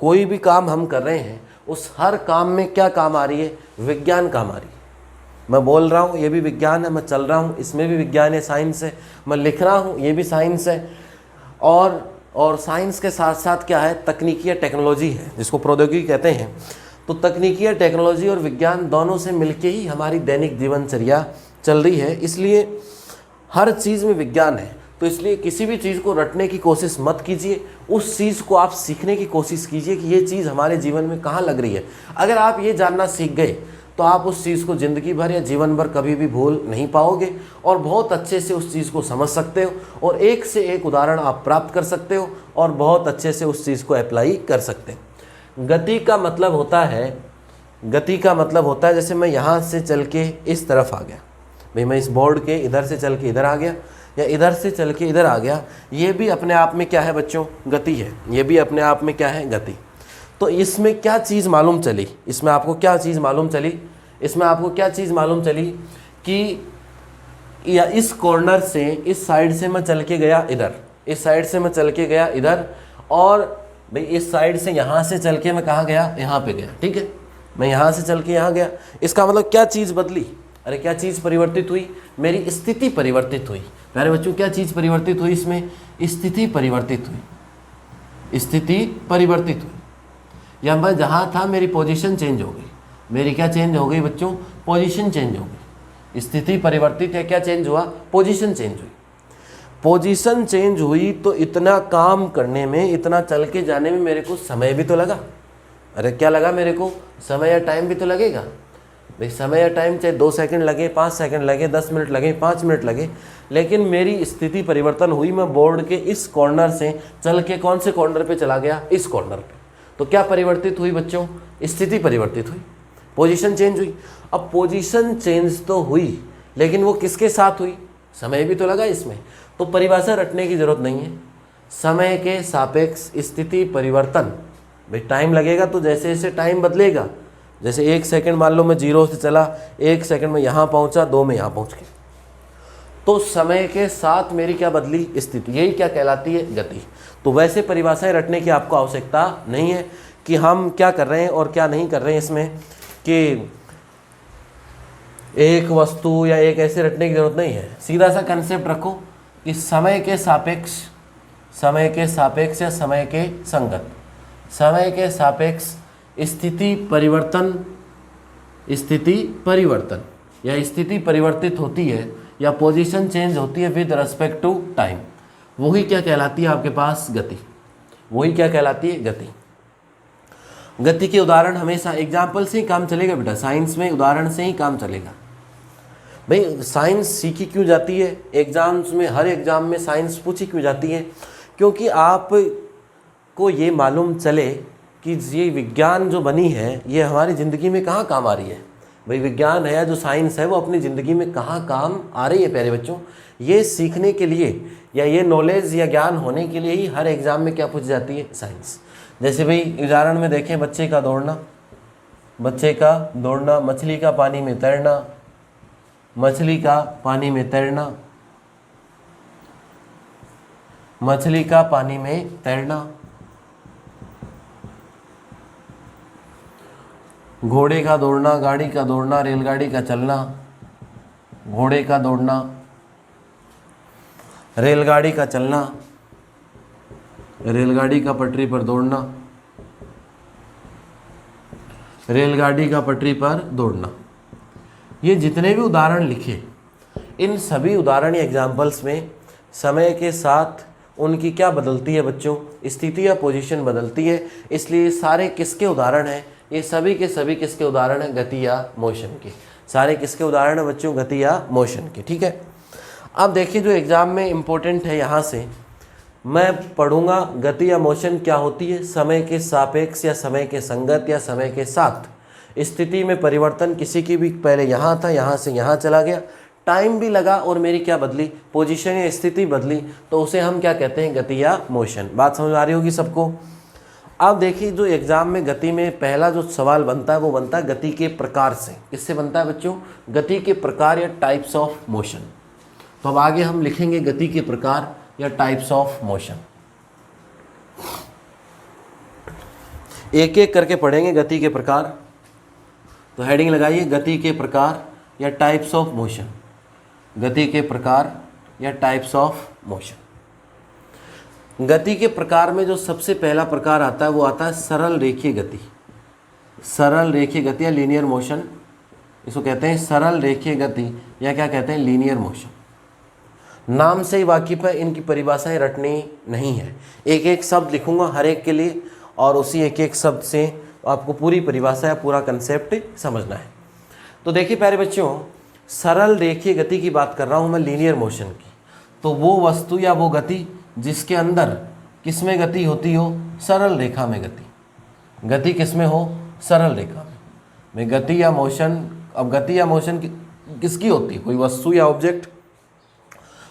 कोई भी काम हम कर रहे हैं उस हर काम में क्या काम आ रही है? विज्ञान काम आ रही है। मैं बोल रहा हूँ ये भी विज्ञान है, मैं चल रहा हूँ इसमें भी विज्ञान है, साइंस है, मैं लिख रहा हूँ ये भी साइंस है, और साइंस के साथ साथ क्या है? तकनीकी या टेक्नोलॉजी है, जिसको प्रौद्योगिकी कहते हैं। तो तकनीकी या टेक्नोलॉजी और विज्ञान दोनों से मिलके ही हमारी दैनिक जीवनचर्या चल रही है, इसलिए हर चीज़ में विज्ञान है। तो इसलिए किसी भी चीज़ को रटने की कोशिश मत कीजिए, उस चीज़ को आप सीखने की कोशिश कीजिए कि ये चीज़ हमारे जीवन में कहाँ लग रही है। अगर आप ये जानना सीख गए तो आप उस चीज़ को ज़िंदगी भर या जीवन भर कभी भी भूल नहीं पाओगे और बहुत अच्छे से उस चीज़ को समझ सकते हो और एक से एक उदाहरण आप प्राप्त कर सकते हो और बहुत अच्छे से उस चीज़ को अप्लाई कर सकते हो। गति का मतलब होता है, गति का मतलब होता है जैसे मैं यहाँ से चल के इस तरफ आ गया, भाई मैं इस बोर्ड के इधर से चल के इधर आ गया या इधर से चल के इधर आ गया, ये भी अपने आप में क्या है बच्चों? गति है। ये भी अपने आप में क्या है? गति। तो इसमें क्या चीज़ मालूम चली? इसमें आपको क्या चीज़ मालूम चली? इसमें आपको क्या चीज़ मालूम चली कि या इस कॉर्नर से, इस साइड से मैं चल के गया इधर, इस साइड से मैं चल के गया इधर, और भाई इस साइड से यहाँ से चल के मैं कहाँ गया? यहाँ पे गया। ठीक है, मैं यहाँ से चल के यहाँ गया। इसका मतलब क्या चीज़ बदली? अरे क्या चीज़ परिवर्तित हुई? मेरी स्थिति परिवर्तित हुई। प्यारे बच्चों, क्या चीज़ परिवर्तित हुई? इसमें स्थिति परिवर्तित हुई, स्थिति परिवर्तित हुई। या मैं जहाँ था मेरी पोजीशन चेंज हो गई। मेरी क्या चेंज हो गई बच्चों? पोजीशन चेंज हो गई। स्थिति परिवर्तित है, क्या चेंज हुआ? पोजीशन चेंज हुई। पोजीशन चेंज हुई तो इतना काम करने में, इतना चल के जाने में मेरे को समय भी तो लगा। अरे क्या लगा मेरे को? समय या टाइम भी तो लगेगा भाई। समय या टाइम चाहे 2 सेकंड लगे, 5 सेकंड लगे, 10 मिनट लगे, 5 मिनट लगे, लेकिन मेरी स्थिति परिवर्तन हुई। मैं बोर्ड के इस कॉर्नर से चल के कौन से कॉर्नर पे चला गया? इस कॉर्नर पे। तो क्या परिवर्तित हुई बच्चों? स्थिति परिवर्तित हुई, पोजीशन चेंज हुई। अब पोजीशन चेंज तो हुई, लेकिन वो किसके साथ हुई? समय भी तो लगा इसमें। तो परिभाषा रटने की जरूरत नहीं है। समय के सापेक्ष स्थिति परिवर्तन, भाई टाइम लगेगा तो जैसे जैसे टाइम बदलेगा, जैसे 1 सेकंड मान लो मैं 0 से चला, 1 सेकंड में यहाँ पहुँचा, 2 में यहाँ पहुँच गया, तो समय के साथ मेरी क्या बदली? स्थिति। यही क्या कहलाती है? गति। तो वैसे परिभाषाएं रटने की आपको आवश्यकता नहीं है कि हम क्या कर रहे हैं और क्या नहीं कर रहे हैं इसमें, कि एक वस्तु या एक ऐसे रटने की जरूरत नहीं है। सीधा सा कंसेप्ट रखो कि समय के सापेक्ष, समय के सापेक्ष या समय के संगत, समय के सापेक्ष स्थिति परिवर्तन, स्थिति परिवर्तन या स्थिति परिवर्तित होती है, या पोजीशन चेंज होती है विद रेस्पेक्ट टू टाइम, वही क्या कहलाती है आपके पास गति, वही क्या कहलाती है गति। गति के उदाहरण हमेशा एग्जाम्पल से ही काम चलेगा बेटा, साइंस में उदाहरण से ही काम चलेगा। भाई साइंस सीखी क्यों जाती है एग्जाम्स में, हर एग्जाम में साइंस पूछी क्यों जाती है, क्योंकि आप को ये मालूम चले कि ये विज्ञान जो बनी है ये हमारी ज़िंदगी में कहाँ काम आ रही है। भाई विज्ञान है या जो साइंस है वो अपनी ज़िंदगी में कहाँ काम आ रही है प्यारे बच्चों, ये सीखने के लिए या ये नॉलेज या ज्ञान होने के लिए ही हर एग्ज़ाम में क्या पूछी जाती है, साइंस। जैसे भाई उदाहरण में देखें, बच्चे का दौड़ना, बच्चे का दौड़ना, मछली का पानी में तैरना, मछली का पानी में तैरना, मछली का पानी में तैरना, घोड़े का दौड़ना, गाड़ी का दौड़ना, रेलगाड़ी का चलना, घोड़े का दौड़ना, रेलगाड़ी का चलना, रेलगाड़ी का पटरी पर दौड़ना, रेलगाड़ी का पटरी पर दौड़ना। ये जितने भी उदाहरण लिखे, इन सभी उदाहरण या एग्जाम्पल्स में समय के साथ उनकी क्या बदलती है बच्चों, स्थिति या पोजीशन बदलती है, इसलिए सारे किसके उदाहरण हैं, ये सभी के सभी किसके उदाहरण हैं, गति या मोशन के। सारे किसके उदाहरण हैं बच्चों, गति या मोशन के। ठीक है, अब देखिए जो एग्ज़ाम में इम्पोर्टेंट है, यहाँ से मैं पढ़ूंगा गति या मोशन क्या होती है, समय के सापेक्ष या समय के संगत या समय के साथ स्थिति में परिवर्तन, किसी की भी पहले यहाँ था, यहाँ से यहाँ चला गया, टाइम भी लगा और मेरी क्या बदली, पोजीशन या स्थिति बदली, तो उसे हम क्या कहते हैं, गति या मोशन। बात समझ आ रही होगी सबको। अब देखिए जो एग्ज़ाम में गति में पहला जो सवाल बनता है वो बनता है गति के प्रकार से। किससे बनता है बच्चों, गति के प्रकार या टाइप्स ऑफ मोशन। तो अब आगे हम लिखेंगे गति के प्रकार या टाइप्स ऑफ मोशन, एक एक करके पढ़ेंगे गति के प्रकार। तो हेडिंग लगाइए, गति के प्रकार या टाइप्स ऑफ मोशन, गति के प्रकार या टाइप्स ऑफ मोशन। गति के प्रकार में जो सबसे पहला प्रकार आता है वो आता है सरल रेखीय गति। सरल रेखीय गति या लीनियर मोशन, इसको कहते हैं सरल रेखीय गति या क्या कहते हैं, लीनियर मोशन। नाम से ही वाकिफ है, इनकी परिभाषाएं रटनी नहीं है, एक एक शब्द लिखूंगा हर एक के लिए और उसी एक एक शब्द से आपको पूरी परिभाषा या पूरा कंसेप्ट समझना है। तो देखिए प्यारे बच्चों, सरल रेखीय गति की बात कर रहा हूँ मैं, लीनियर मोशन की। तो वो वस्तु या वो गति जिसके अंदर किस में गति होती हो, सरल रेखा में गति। गति किस में हो, सरल रेखा में गति या मोशन। अब गति या मोशन किसकी होती है, कोई वस्तु या ऑब्जेक्ट।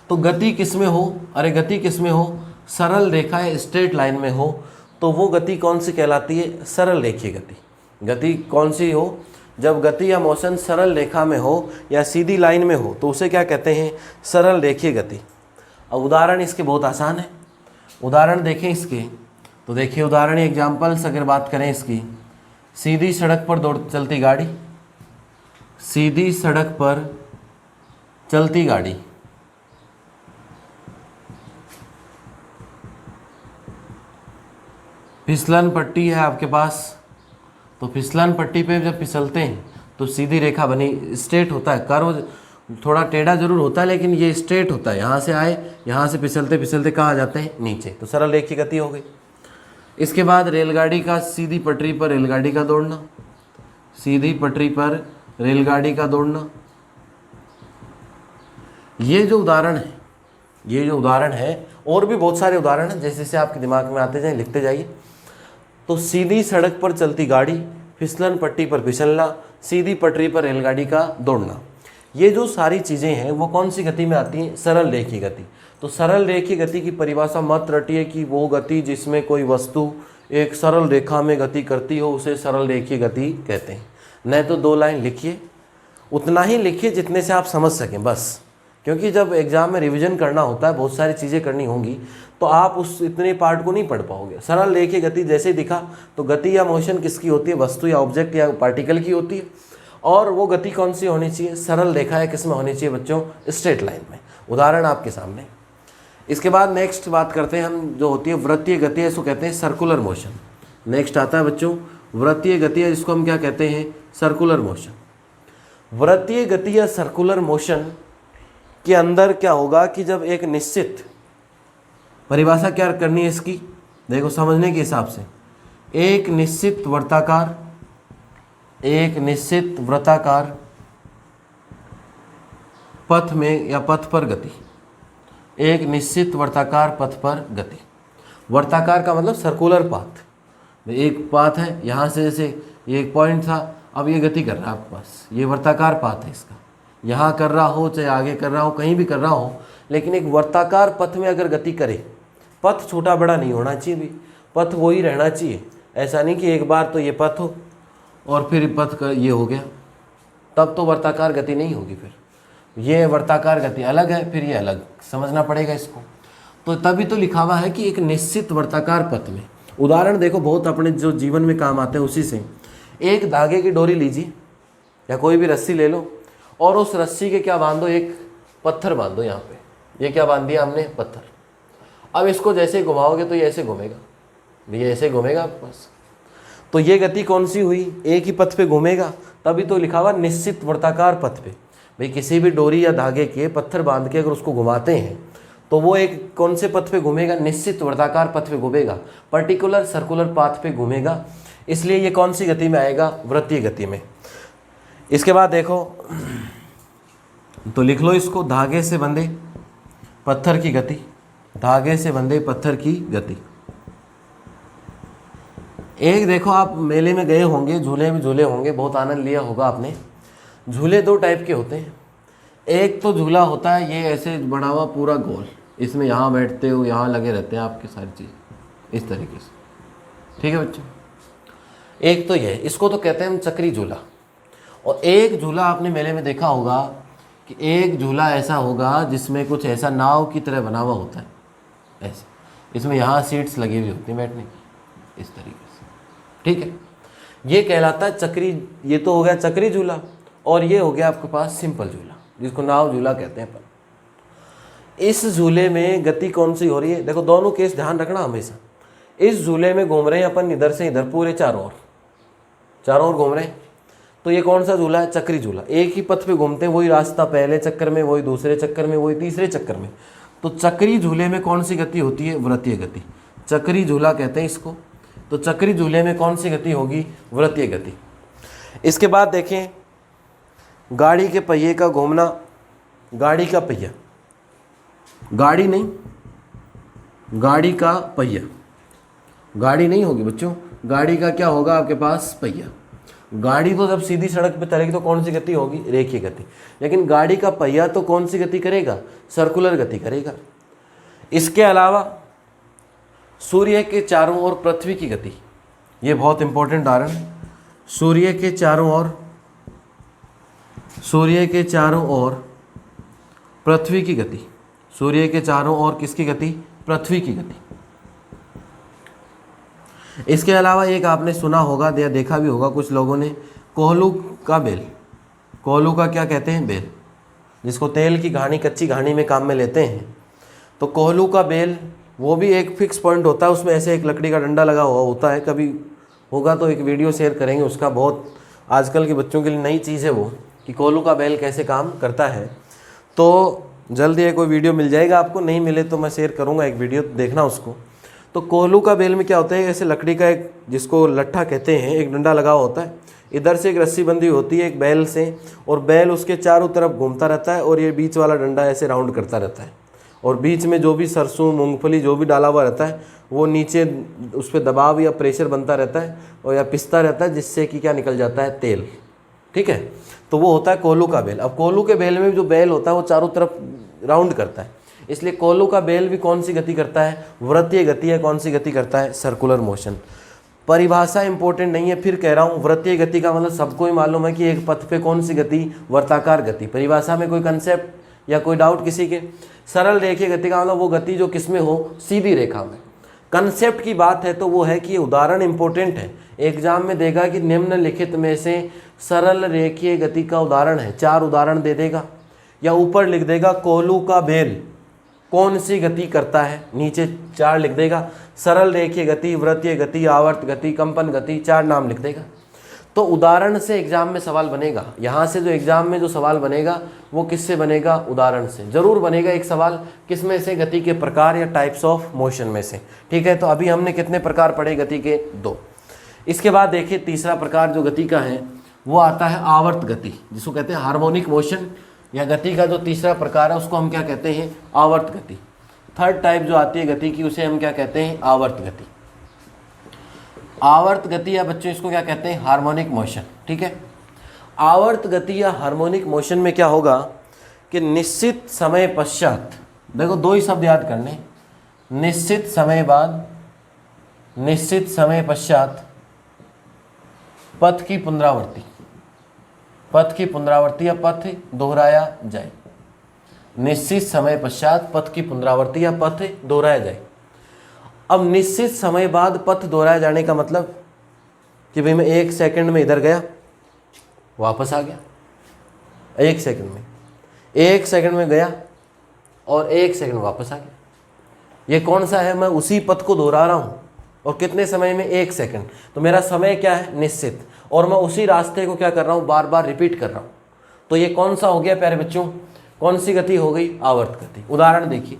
तो गति किस में हो, अरे गति किस में हो, सरल रेखा या स्ट्रेट लाइन में हो, तो वो गति कौन सी कहलाती है, सरल रेखीय गति। गति कौन सी हो, जब गति या मोशन सरल रेखा में हो या सीधी लाइन में हो तो उसे क्या कहते हैं, सरल रेखीय गति। अब उदाहरण इसके बहुत आसान है, उदाहरण देखें इसके। तो देखिए उदाहरण एग्जाम्पल्स अगर बात करें इसकी, सीधी सड़क पर दौड़ चलती गाड़ी, सीधी सड़क पर चलती गाड़ी, फिसलन पट्टी है आपके पास, तो फिसलन पट्टी पे जब फिसलते हैं तो सीधी रेखा बनी, स्ट्रेट होता है, कर्व थोड़ा टेढ़ा जरूर होता है लेकिन ये स्ट्रेट होता है, यहाँ से आए यहाँ से फिसलते फिसलते कहाँ जाते हैं, नीचे, तो सरल रेखीय गति हो गई। इसके बाद रेलगाड़ी का सीधी पटरी पर रेलगाड़ी का दौड़ना, सीधी पटरी पर रेलगाड़ी का दौड़ना। ये जो उदाहरण है, ये जो उदाहरण है, और भी बहुत सारे उदाहरण हैं, जैसे जैसे आपके दिमाग में आते जाए लिखते जाइए। तो सीधी सड़क पर चलती गाड़ी, फिसलन पट्टी पर फिसलना, सीधी पटरी पर रेलगाड़ी का दौड़ना, ये जो सारी चीज़ें हैं वो कौन सी गति में आती हैं, सरल रेखीय गति। तो सरल रेखीय गति की परिभाषा मत रटिए कि वो गति जिसमें कोई वस्तु एक सरल रेखा में गति करती हो उसे सरल रेखीय गति कहते हैं। नहीं तो 2 लाइन लिखिए, उतना ही लिखिए जितने से आप समझ सकें बस, क्योंकि जब एग्जाम में रिवीजन करना होता है, बहुत सारी चीज़ें करनी होंगी, तो आप उस इतने पार्ट को नहीं पढ़ पाओगे। सरल रेखीय गति जैसे ही दिखा तो गति या मोशन किसकी होती है, वस्तु या ऑब्जेक्ट या पार्टिकल की होती है, और वो गति कौन सी होनी चाहिए, सरल रेखा है किस में होनी चाहिए बच्चों, स्ट्रेट लाइन में। उदाहरण आपके सामने। इसके बाद नेक्स्ट बात करते हैं हम, जो होती है वृत्तीय गति, इसको कहते हैं सर्कुलर मोशन। नेक्स्ट आता है बच्चों वृत्तीय गति है, जिसको हम क्या कहते हैं, सर्कुलर मोशन। वृत्तीय गति या सर्कुलर मोशन के अंदर क्या होगा कि जब एक निश्चित परिभाषा क्या करनी है इसकी, देखो समझने के हिसाब से, एक निश्चित वृत्ताकार पथ में या पथ पर गति, एक निश्चित वर्ताकार पथ पर गति। वर्ताकार का मतलब सर्कुलर पाथ, एक पाथ है यहाँ से, जैसे ये एक पॉइंट था, अब ये गति कर रहा है आपके पास, ये वर्ताकार पाथ है इसका, यहाँ कर रहा हो चाहे आगे कर रहा हो, कहीं भी कर रहा हो, लेकिन एक वर्ताकार पथ में अगर गति करे, पथ छोटा बड़ा नहीं होना चाहिए भी, पथ वही रहना चाहिए। ऐसा नहीं कि एक बार तो ये पथ हो और फिर पथ का ये हो गया, तब तो वर्ताकार गति नहीं होगी। फिर ये वर्ताकार गति अलग है, फिर ये अलग, समझना पड़ेगा इसको। तो तभी तो लिखा हुआ है कि एक निश्चित वर्ताकार पथ में। उदाहरण देखो बहुत अपने जो जीवन में काम आते हैं उसी से, एक धागे की डोरी लीजिए या कोई भी रस्सी ले लो और उस रस्सी के क्या बांधो, एक पत्थर बांधो यहाँ पे, ये क्या बांध दिया हमने, पत्थर। अब इसको जैसे ही घुमाओगे तो ये ऐसे घूमेगा, ये ऐसे घूमेगा आपके पास, तो ये गति कौन सी हुई, एक ही पथ पे घूमेगा। तभी तो लिखा हुआ निश्चित वर्ताकार पथ पे। भाई किसी भी डोरी या धागे के पत्थर बांध के अगर उसको घुमाते हैं तो वो एक कौन से पथ पे घूमेगा, निश्चित वर्ताकार पथ पे घूमेगा, पर्टिकुलर सर्कुलर पाथ पे घूमेगा। इसलिए ये कौन सी गति में आएगा, वृत्तीय गति में। इसके बाद देखो तो लिख लो इसको, धागे से बंधे पत्थर की गति, धागे से बंधे पत्थर की गति। एक देखो आप मेले में गए होंगे, झूले में झूले होंगे, बहुत आनंद लिया होगा आपने। झूले दो टाइप के होते हैं, एक तो झूला होता है ये ऐसे बना हुआ पूरा गोल, इसमें यहाँ बैठते हो, यहाँ लगे रहते हैं आपकी सारी चीज़ इस तरीके से, ठीक है बच्चों। एक तो ये, इसको तो कहते हैं हम चक्री झूला। और एक झूला आपने मेले में देखा होगा कि एक झूला ऐसा होगा जिसमें कुछ ऐसा नाव की तरह बना हुआ होता है ऐसे, इसमें यहाँ सीट्स लगी हुई होती हैं बैठने की इस तरीके से, ठीक है। ये कहलाता है चक्री, ये तो हो गया चक्री झूला, और ये हो गया आपके पास सिंपल झूला जिसको नाव झूला कहते हैं अपन। इस झूले में गति कौन सी हो रही है, देखो दोनों केस ध्यान रखना हमेशा। इस झूले में घूम रहे हैं अपन इधर से इधर पूरे चारों ओर घूम रहे हैं, तो ये कौन सा झूला है, चक्री झूला। एक ही पथ पे घूमते हैं, वही रास्ता पहले चक्कर में, वही दूसरे चक्कर में, वही तीसरे चक्कर में। तो चक्री झूले में कौन सी गति होती है, वृत्तीय गति, चक्री झूला कहते हैं इसको। तो चक्री झूले में कौन सी गति होगी, वृत्तीय गति। इसके बाद देखें गाड़ी के पहिए का घूमना, गाड़ी का पहिया, गाड़ी नहीं, गाड़ी का पहिया, गाड़ी नहीं होगी बच्चों, गाड़ी का क्या होगा आपके पास, पहिया। गाड़ी तो जब सीधी सड़क पे चलेगी तो कौन सी गति होगी, रेखीय गति। लेकिन गाड़ी का पहिया तो कौन सी गति करेगा, सर्कुलर गति करेगा। इसके अलावा सूर्य के चारों ओर पृथ्वी की गति, ये बहुत इंपॉर्टेंट उदाहरण। सूर्य के चारों ओर पृथ्वी की गति, सूर्य के चारों ओर किसकी गति, पृथ्वी की गति। इसके अलावा एक आपने सुना होगा या देखा भी होगा कुछ लोगों ने, कोहलू का बेल। कोहलू का क्या कहते हैं, बेल, जिसको तेल की घानी, कच्ची घानी में काम में लेते हैं। तो कोहलू का बेल, वो भी एक फिक्स पॉइंट होता है, उसमें ऐसे एक लकड़ी का डंडा लगा हुआ होता है। कभी होगा तो एक वीडियो शेयर करेंगे उसका, बहुत आजकल के बच्चों के लिए नई चीज़ है वो, कि कोहलू का बेल कैसे काम करता है। तो जल्दी कोई वीडियो मिल जाएगा आपको, नहीं मिले तो मैं शेयर करूँगा एक वीडियो, देखना उसको। तो कोहलू का बेल में क्या होता है, ऐसे लकड़ी का एक, जिसको लट्ठा कहते हैं, एक डंडा लगा होता है, इधर से एक रस्सी बंधी होती है एक बैल से, और बैल उसके चारों तरफ घूमता रहता है, और ये बीच वाला डंडा ऐसे राउंड करता रहता है, और बीच में जो भी सरसों मूंगफली जो भी डाला हुआ रहता है वो नीचे उस पर दबाव या प्रेशर बनता रहता है और या पिसता रहता है, जिससे कि क्या निकल जाता है, तेल, ठीक है। तो वो होता है कोहलू का बेल। अब कोहलू के बेल में जो बेल होता है वो चारों तरफ राउंड करता है, इसलिए कोहलू का बेल भी कौन सी गति करता है, वृत्तीय गति है। कौन सी गति करता है, सर्कुलर मोशन। परिभाषा इंपॉर्टेंट नहीं है, फिर कह रहा हूँ, वृत्तीय गति का मतलब सबको ही मालूम है कि एक पथ पे कौन सी गति, वर्ताकार गति। परिभाषा में कोई कंसेप्ट या कोई डाउट किसी के। सरल रेखीय गति का मतलब वो गति जो किसमें हो, सीधी रेखा में। कंसेप्ट की बात है तो वो है कि उदाहरण इंपॉर्टेंट है, एग्जाम में देगा कि निम्नलिखित में से सरल रेखीय गति का उदाहरण है, 4 उदाहरण दे देगा, या ऊपर लिख देगा कोहलू का बेल कौन सी गति करता है, नीचे 4 लिख देगा, सरल रेखीय गति, वृत्तीय गति, आवर्त गति, कंपन गति, 4 नाम लिख देगा। तो उदाहरण से एग्जाम में सवाल बनेगा। यहाँ से जो एग्जाम में जो सवाल बनेगा वो किससे बनेगा, उदाहरण से जरूर बनेगा एक सवाल। किस में से, गति के प्रकार या टाइप्स ऑफ मोशन में से। ठीक है, तो अभी हमने कितने प्रकार पढ़े गति के, 2। इसके बाद देखिए तीसरा प्रकार जो गति का है वो आता है आवर्त गति, जिसको कहते हैं हार्मोनिक मोशन, या गति का जो तीसरा प्रकार है उसको हम क्या कहते हैं, आवर्त गति। थर्ड टाइप जो आती है गति की उसे हम क्या कहते हैं, आवर्त गति। आवर्त गति या बच्चों इसको क्या कहते हैं, हार्मोनिक मोशन। ठीक है, आवर्त गति या हार्मोनिक मोशन में क्या होगा कि निश्चित समय पश्चात, देखो 2 ही शब्द याद करने, निश्चित समय बाद, निश्चित समय पश्चात पथ की पुनरावृत्ति, पथ की पुनरावृत्ति या पथ दोहराया जाए। निश्चित समय पश्चात पथ की पुनरावृत्ति या पथ दोहराया जाए। अब निश्चित समय बाद पथ दोहराए जाने का मतलब कि भाई मैं 1 सेकंड में इधर गया वापस आ गया, 1 सेकंड में, 1 सेकंड में गया और 1 सेकंड वापस आ गया। ये कौन सा है, मैं उसी पथ को दोहरा रहा हूँ और कितने समय में, 1 सेकंड। तो मेरा समय क्या है, निश्चित, और मैं उसी रास्ते को क्या कर रहा हूँ, बार बार रिपीट कर रहा हूँ। तो ये कौन सा हो गया प्यारे बच्चों, कौन सी गति हो गई, आवर्त गति। उदाहरण देखिए,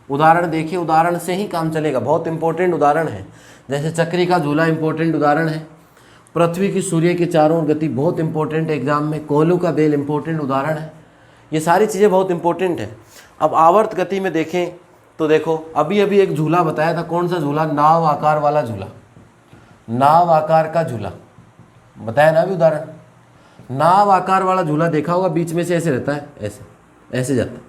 उदाहरण देखिए, उदाहरण से ही काम चलेगा। बहुत इंपॉर्टेंट उदाहरण है, जैसे चक्री का झूला इंपॉर्टेंट उदाहरण है, पृथ्वी की सूर्य के चारों ओर गति बहुत इंपॉर्टेंट है एग्जाम में, कोहलू का बेल इंपॉर्टेंट उदाहरण है। ये सारी चीज़ें बहुत इंपॉर्टेंट है। अब आवर्त गति में देखें तो देखो अभी अभी एक झूला बताया था, कौन सा झूला, नाव आकार वाला झूला, नाव आकार का झूला बताया ना अभी उदाहरण। नाव आकार वाला झूला देखा होगा, बीच में से ऐसे रहता है, ऐसे ऐसे जाता है,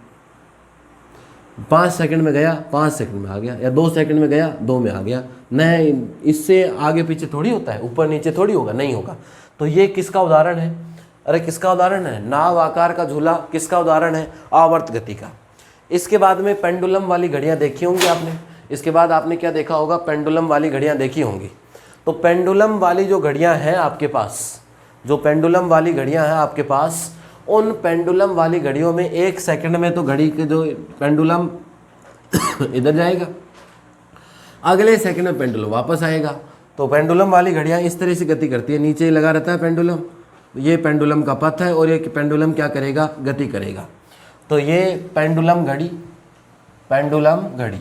5 सेकंड में गया 5 सेकंड में आ गया, या 2 सेकंड में गया 2 में आ गया। नहीं, इससे आगे पीछे थोड़ी होता है, ऊपर नीचे थोड़ी होगा, नहीं होगा। तो ये किसका उदाहरण है, अरे किसका उदाहरण है, नाव आकार का झूला किसका उदाहरण है, आवर्त गति का। इसके बाद में पेंडुलम वाली घड़ियाँ देखी होंगी आपने, इसके बाद आपने क्या देखा होगा, पेंडुलम वाली घड़ियाँ देखी होंगी। तो पेंडुलम वाली जो घड़ियाँ हैं आपके पास, जो पेंडुलम वाली घड़ियाँ हैं आपके पास, उन पेंडुलम वाली घड़ियों में 1 सेकंड में तो घड़ी के जो पेंडुलम इधर जाएगा, अगले सेकंड में पेंडुलम वापस आएगा। तो पेंडुलम वाली घड़ियाँ इस तरह से गति करती है, नीचे ही लगा रहता है पेंडुलम, ये पेंडुलम का पथ है और ये पेंडुलम क्या करेगा, गति करेगा। तो ये पेंडुलम घड़ी, पेंडुलम घड़ी।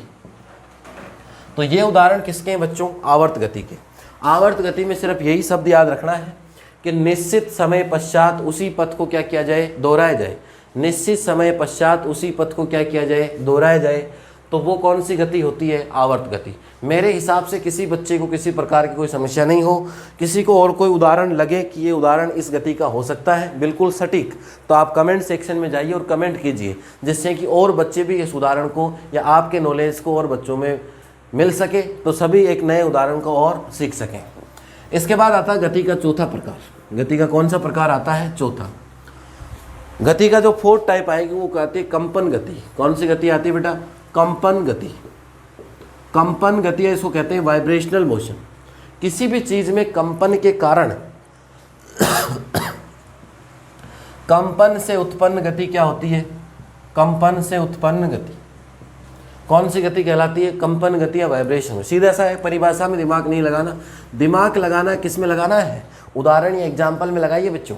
तो ये उदाहरण किसके हैं बच्चों, आवर्त गति के। आवर्त गति में सिर्फ यही शब्द याद रखना है कि निश्चित समय पश्चात उसी पथ को क्या किया जाए, दोहराया जाए। निश्चित समय पश्चात उसी पथ को क्या किया जाए, दोहराया जाए। तो वो कौन सी गति होती है, आवर्त गति। मेरे हिसाब से किसी बच्चे को किसी प्रकार की कोई समस्या नहीं हो, किसी को और कोई उदाहरण लगे कि ये उदाहरण इस गति का हो सकता है बिल्कुल सटीक, तो आप कमेंट सेक्शन में जाइए और कमेंट कीजिए, जिससे कि और बच्चे भी इस उदाहरण को या आपके नॉलेज को और बच्चों में मिल सके, तो सभी एक नए उदाहरण को और सीख सकें। इसके बाद आता है गति का चौथा प्रकार। गति का कौन सा प्रकार आता है, चौथा। गति का जो 4th टाइप आएगी वो कहती है कंपन गति। कौन सी गति आती है बेटा, कंपन गति। कंपन गति है, इसको कहते हैं वाइब्रेशनल मोशन। किसी भी चीज में कंपन के कारण कंपन से उत्पन्न गति क्या होती है, कंपन से उत्पन्न गति कौन सी गति कहलाती है, कंपन गति या वाइब्रेशन। सीधा सा है, परिभाषा में दिमाग नहीं लगाना। दिमाग लगाना किस में लगाना है, उदाहरण या एग्जाम्पल में लगाइए बच्चों।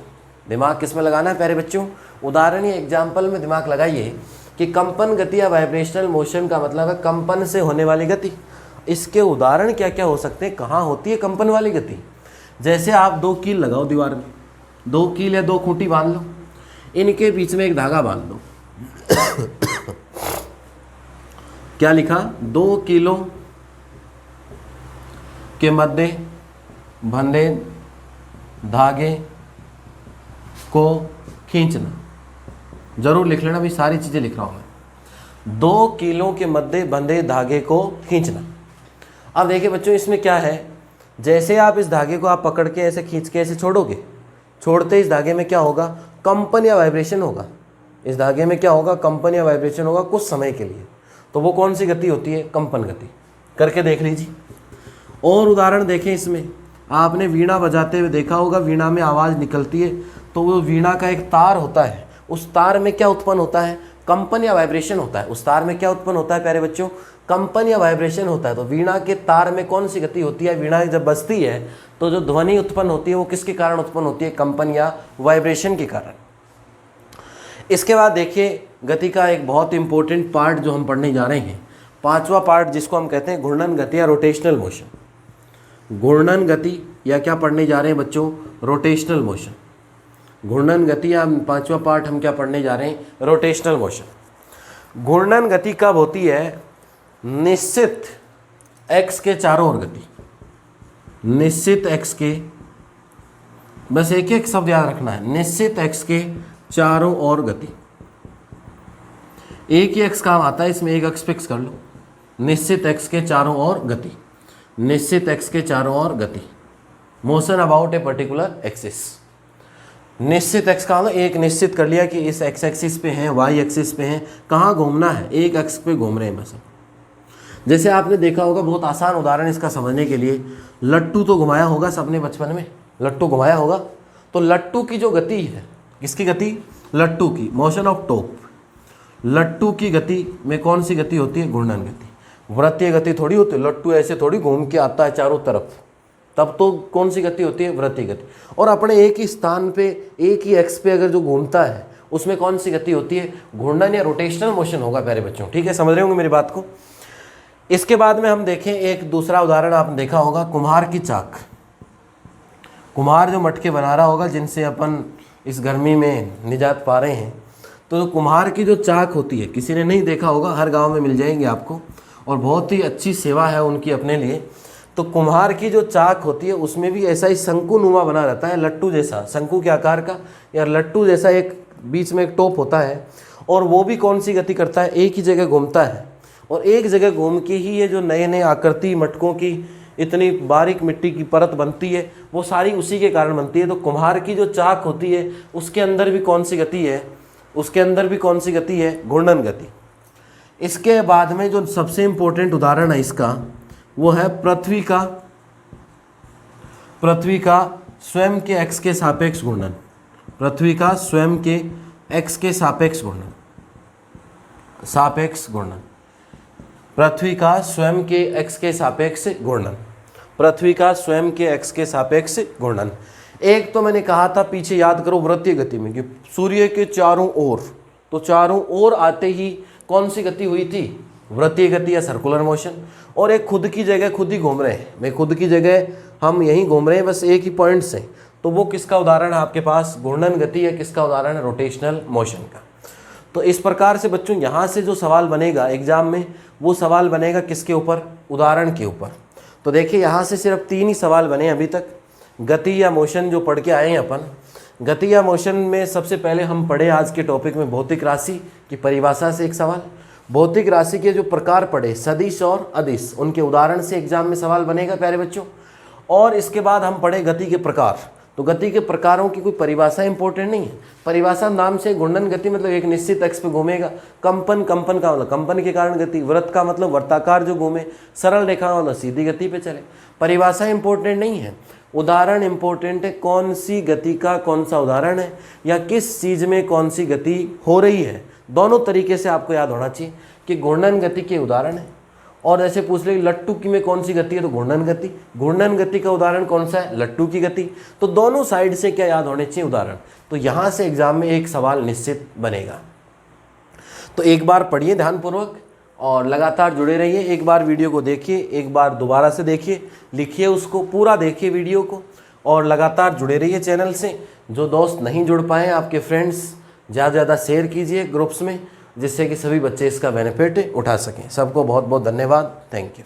दिमाग किस में लगाना है प्यारे बच्चों, उदाहरण या एग्जाम्पल में दिमाग लगाइए कि कंपन गति या वाइब्रेशनल मोशन का मतलब है कंपन से होने वाली गति। इसके उदाहरण क्या क्या हो सकते हैं, कहाँ होती है कंपन वाली गति। जैसे आप 2 कील लगाओ दीवार में, 2 कील या 2 खूंटी बांध लो, इनके बीच में एक धागा बांध दो। क्या लिखा, 2 कीलों के मध्य बंधे धागे को खींचना। जरूर लिख लेना, भी सारी चीजें लिख रहा हूं मैं। 2 कीलों के मध्य बंधे धागे को खींचना। अब देखिए बच्चों, इसमें क्या है, जैसे आप इस धागे को आप पकड़ के ऐसे खींच के ऐसे छोड़ोगे, छोड़ते इस धागे में क्या होगा, कंपन या वाइब्रेशन होगा। इस धागे में क्या होगा, कंपन या वाइब्रेशन होगा कुछ समय के लिए। तो वो कौन सी गति होती है, कंपन गति। करके देख लीजिए। और उदाहरण देखें, इसमें आपने वीणा बजाते हुए देखा होगा, वीणा में आवाज़ निकलती है तो वो वीणा का एक तार होता है, उस तार में क्या उत्पन्न होता है, कंपन या वाइब्रेशन होता है। उस तार में क्या उत्पन्न होता है प्यारे बच्चों, कंपन या वाइब्रेशन होता है। तो वीणा के तार में कौन सी गति होती है? वीणा जब बजती है तो जो ध्वनि उत्पन्न होती है वो किसके कारण उत्पन्न होती है? कंपन या वाइब्रेशन के कारण। इसके बाद देखिए गति का एक बहुत इंपॉर्टेंट पार्ट जो हम पढ़ने जा रहे हैं, पांचवा पार्ट, जिसको हम कहते हैं घूर्णन गति या रोटेशनल मोशन। घूर्णन गति या क्या पढ़ने जा रहे हैं बच्चों? Rotational motion. घूर्णन गति या पांचवा पार्ट हम क्या पढ़ने जा रहे हैं? Rotational motion. घूर्णन गति कब होती है? निश्चित x के चारों ओर गति। निश्चित x के, बस एक एक शब्द याद रखना है, निश्चित x के चारों ओर गति। एक ही x काम आता है, इसमें एक x फिक्स कर लो। निश्चित x के चारों ओर गति, निश्चित x के चारों ओर गति, motion about a particular axis. निश्चित x का मतलब एक निश्चित कर लिया कि इस x एक्सिस पे हैं, y एक्सिस पे हैं, कहाँ घूमना है? एक x पे घूम रहे हैं बस। जैसे आपने देखा होगा, बहुत आसान उदाहरण इसका समझने के लिए, लट्टू तो घुमाया होगा सबने बचपन में, लट्टू घुमाया होगा। तो लट्टू की जो गति है, किसकी गति? लट्टू की, मोशन ऑफ टॉप। लट्टू की गति में कौन सी गति होती है? घूर्णन गति। वृत्तीय गति थोड़ी होती है, लट्टू ऐसे थोड़ी घूम के आता है चारों तरफ, तब तो कौन सी गति होती है? वृत्तीय गति। और अपने एक ही स्थान पे, एक ही एक्स पे अगर जो घूमता है उसमें कौन सी गति होती है? घूर्णन या रोटेशनल मोशन होगा प्यारे बच्चों। ठीक है, समझ रहे होंगे मेरी बात को। इसके बाद में हम देखें एक दूसरा उदाहरण, आपने देखा होगा कुम्हार की चाक। कुम्हार जो मटके बना रहा होगा जिनसे अपन इस गर्मी में निजात पा रहे हैं, तो कुम्हार की जो चाक होती है, किसी ने नहीं देखा होगा, हर गांव में मिल जाएंगे आपको, और बहुत ही अच्छी सेवा है उनकी अपने लिए। तो कुम्हार की जो चाक होती है उसमें भी ऐसा ही शंकुनुमा बना रहता है, लट्टू जैसा, शंकु के आकार का या लट्टू जैसा एक बीच में एक टोप होता है, और वो भी कौन सी गति करता है? एक ही जगह घूमता है, और एक जगह घूम के ही ये जो नए नए आकृति मटकों की इतनी बारीक मिट्टी की परत बनती है, वो सारी उसी के कारण बनती है। तो कुम्हार की जो चाक होती है उसके अंदर भी कौन सी गति है? उसके अंदर भी कौन सी गति है? घूर्णन गति। इसके बाद में जो सबसे इंपॉर्टेंट उदाहरण है इसका, वो है पृथ्वी का स्वयं के x के सापेक्ष घूर्णन। पृथ्वी का स्वयं के x के सापेक्ष घूर्णन, सापेक्ष घूर्णन। पृथ्वी का स्वयं के x के सापेक्ष घूर्णन, पृथ्वी का स्वयं के x के सापेक्ष घूर्णन। एक तो मैंने कहा था, पीछे याद करो, वृत्तीय गति में कि सूर्य के चारों ओर, तो चारों ओर आते ही कौन सी गति हुई थी? वृत्तीय गति या सर्कुलर मोशन। और एक खुद की जगह खुद ही घूम रहे हैं, मैं खुद की जगह हम यहीं घूम रहे हैं बस एक ही पॉइंट से, तो वो किसका उदाहरण है आपके पास? घूर्णन गति है। किसका उदाहरण है? रोटेशनल मोशन का। तो इस प्रकार से बच्चों यहाँ से जो सवाल बनेगा एग्जाम में, वो सवाल बनेगा किसके ऊपर? उदाहरण के ऊपर। तो देखिए यहाँ से सिर्फ 3 ही सवाल बने अभी तक। गति या मोशन जो पढ़ के आए हैं अपन, गति या मोशन में सबसे पहले हम पढ़े आज के टॉपिक में भौतिक राशि की परिभाषा से एक सवाल, भौतिक राशि के जो प्रकार पढ़े, सदिश और अदिश, उनके उदाहरण से एग्जाम में सवाल बनेगा प्यारे बच्चों। और इसके बाद हम पढ़े गति के प्रकार। तो गति के प्रकारों की कोई परिभाषा इंपॉर्टेंट नहीं है, परिभाषा नाम से घूर्णन गति मतलब एक निश्चित एक्स पे घूमेगा, कंपन, कंपन का मतलब कंपन के कारण गति, वृत्त का मतलब वृत्ताकार जो घूमे, सरल रेखा का मतलब सीधी गति पे चले। परिभाषा इंपॉर्टेंट नहीं है, उदाहरण इंपॉर्टेंट है। कौन सी गति का कौन सा उदाहरण है या किस चीज़ में कौन सी गति हो रही है, दोनों तरीके से आपको याद होना चाहिए कि घूर्णन गति के उदाहरण है। और ऐसे पूछ ले लट्टू की में कौन सी गति है, तो घूर्णन गति। घूर्णन गति का उदाहरण कौन सा है? लट्टू की गति। तो दोनों साइड से क्या याद होने चाहिए? उदाहरण। तो यहाँ से एग्जाम में एक सवाल निश्चित बनेगा। तो एक बार पढ़िए ध्यानपूर्वक और लगातार जुड़े रहिए। एक बार वीडियो को देखिए, एक बार दोबारा से देखिए, लिखिए उसको, पूरा देखिए वीडियो को और लगातार जुड़े रहिए चैनल से। जो दोस्त नहीं जुड़ पाए आपके फ्रेंड्स, ज़्यादा से ज़्यादा शेयर कीजिए ग्रुप्स में, जिससे कि सभी बच्चे इसका बेनिफिट उठा सकें। सबको बहुत बहुत धन्यवाद। Thank you.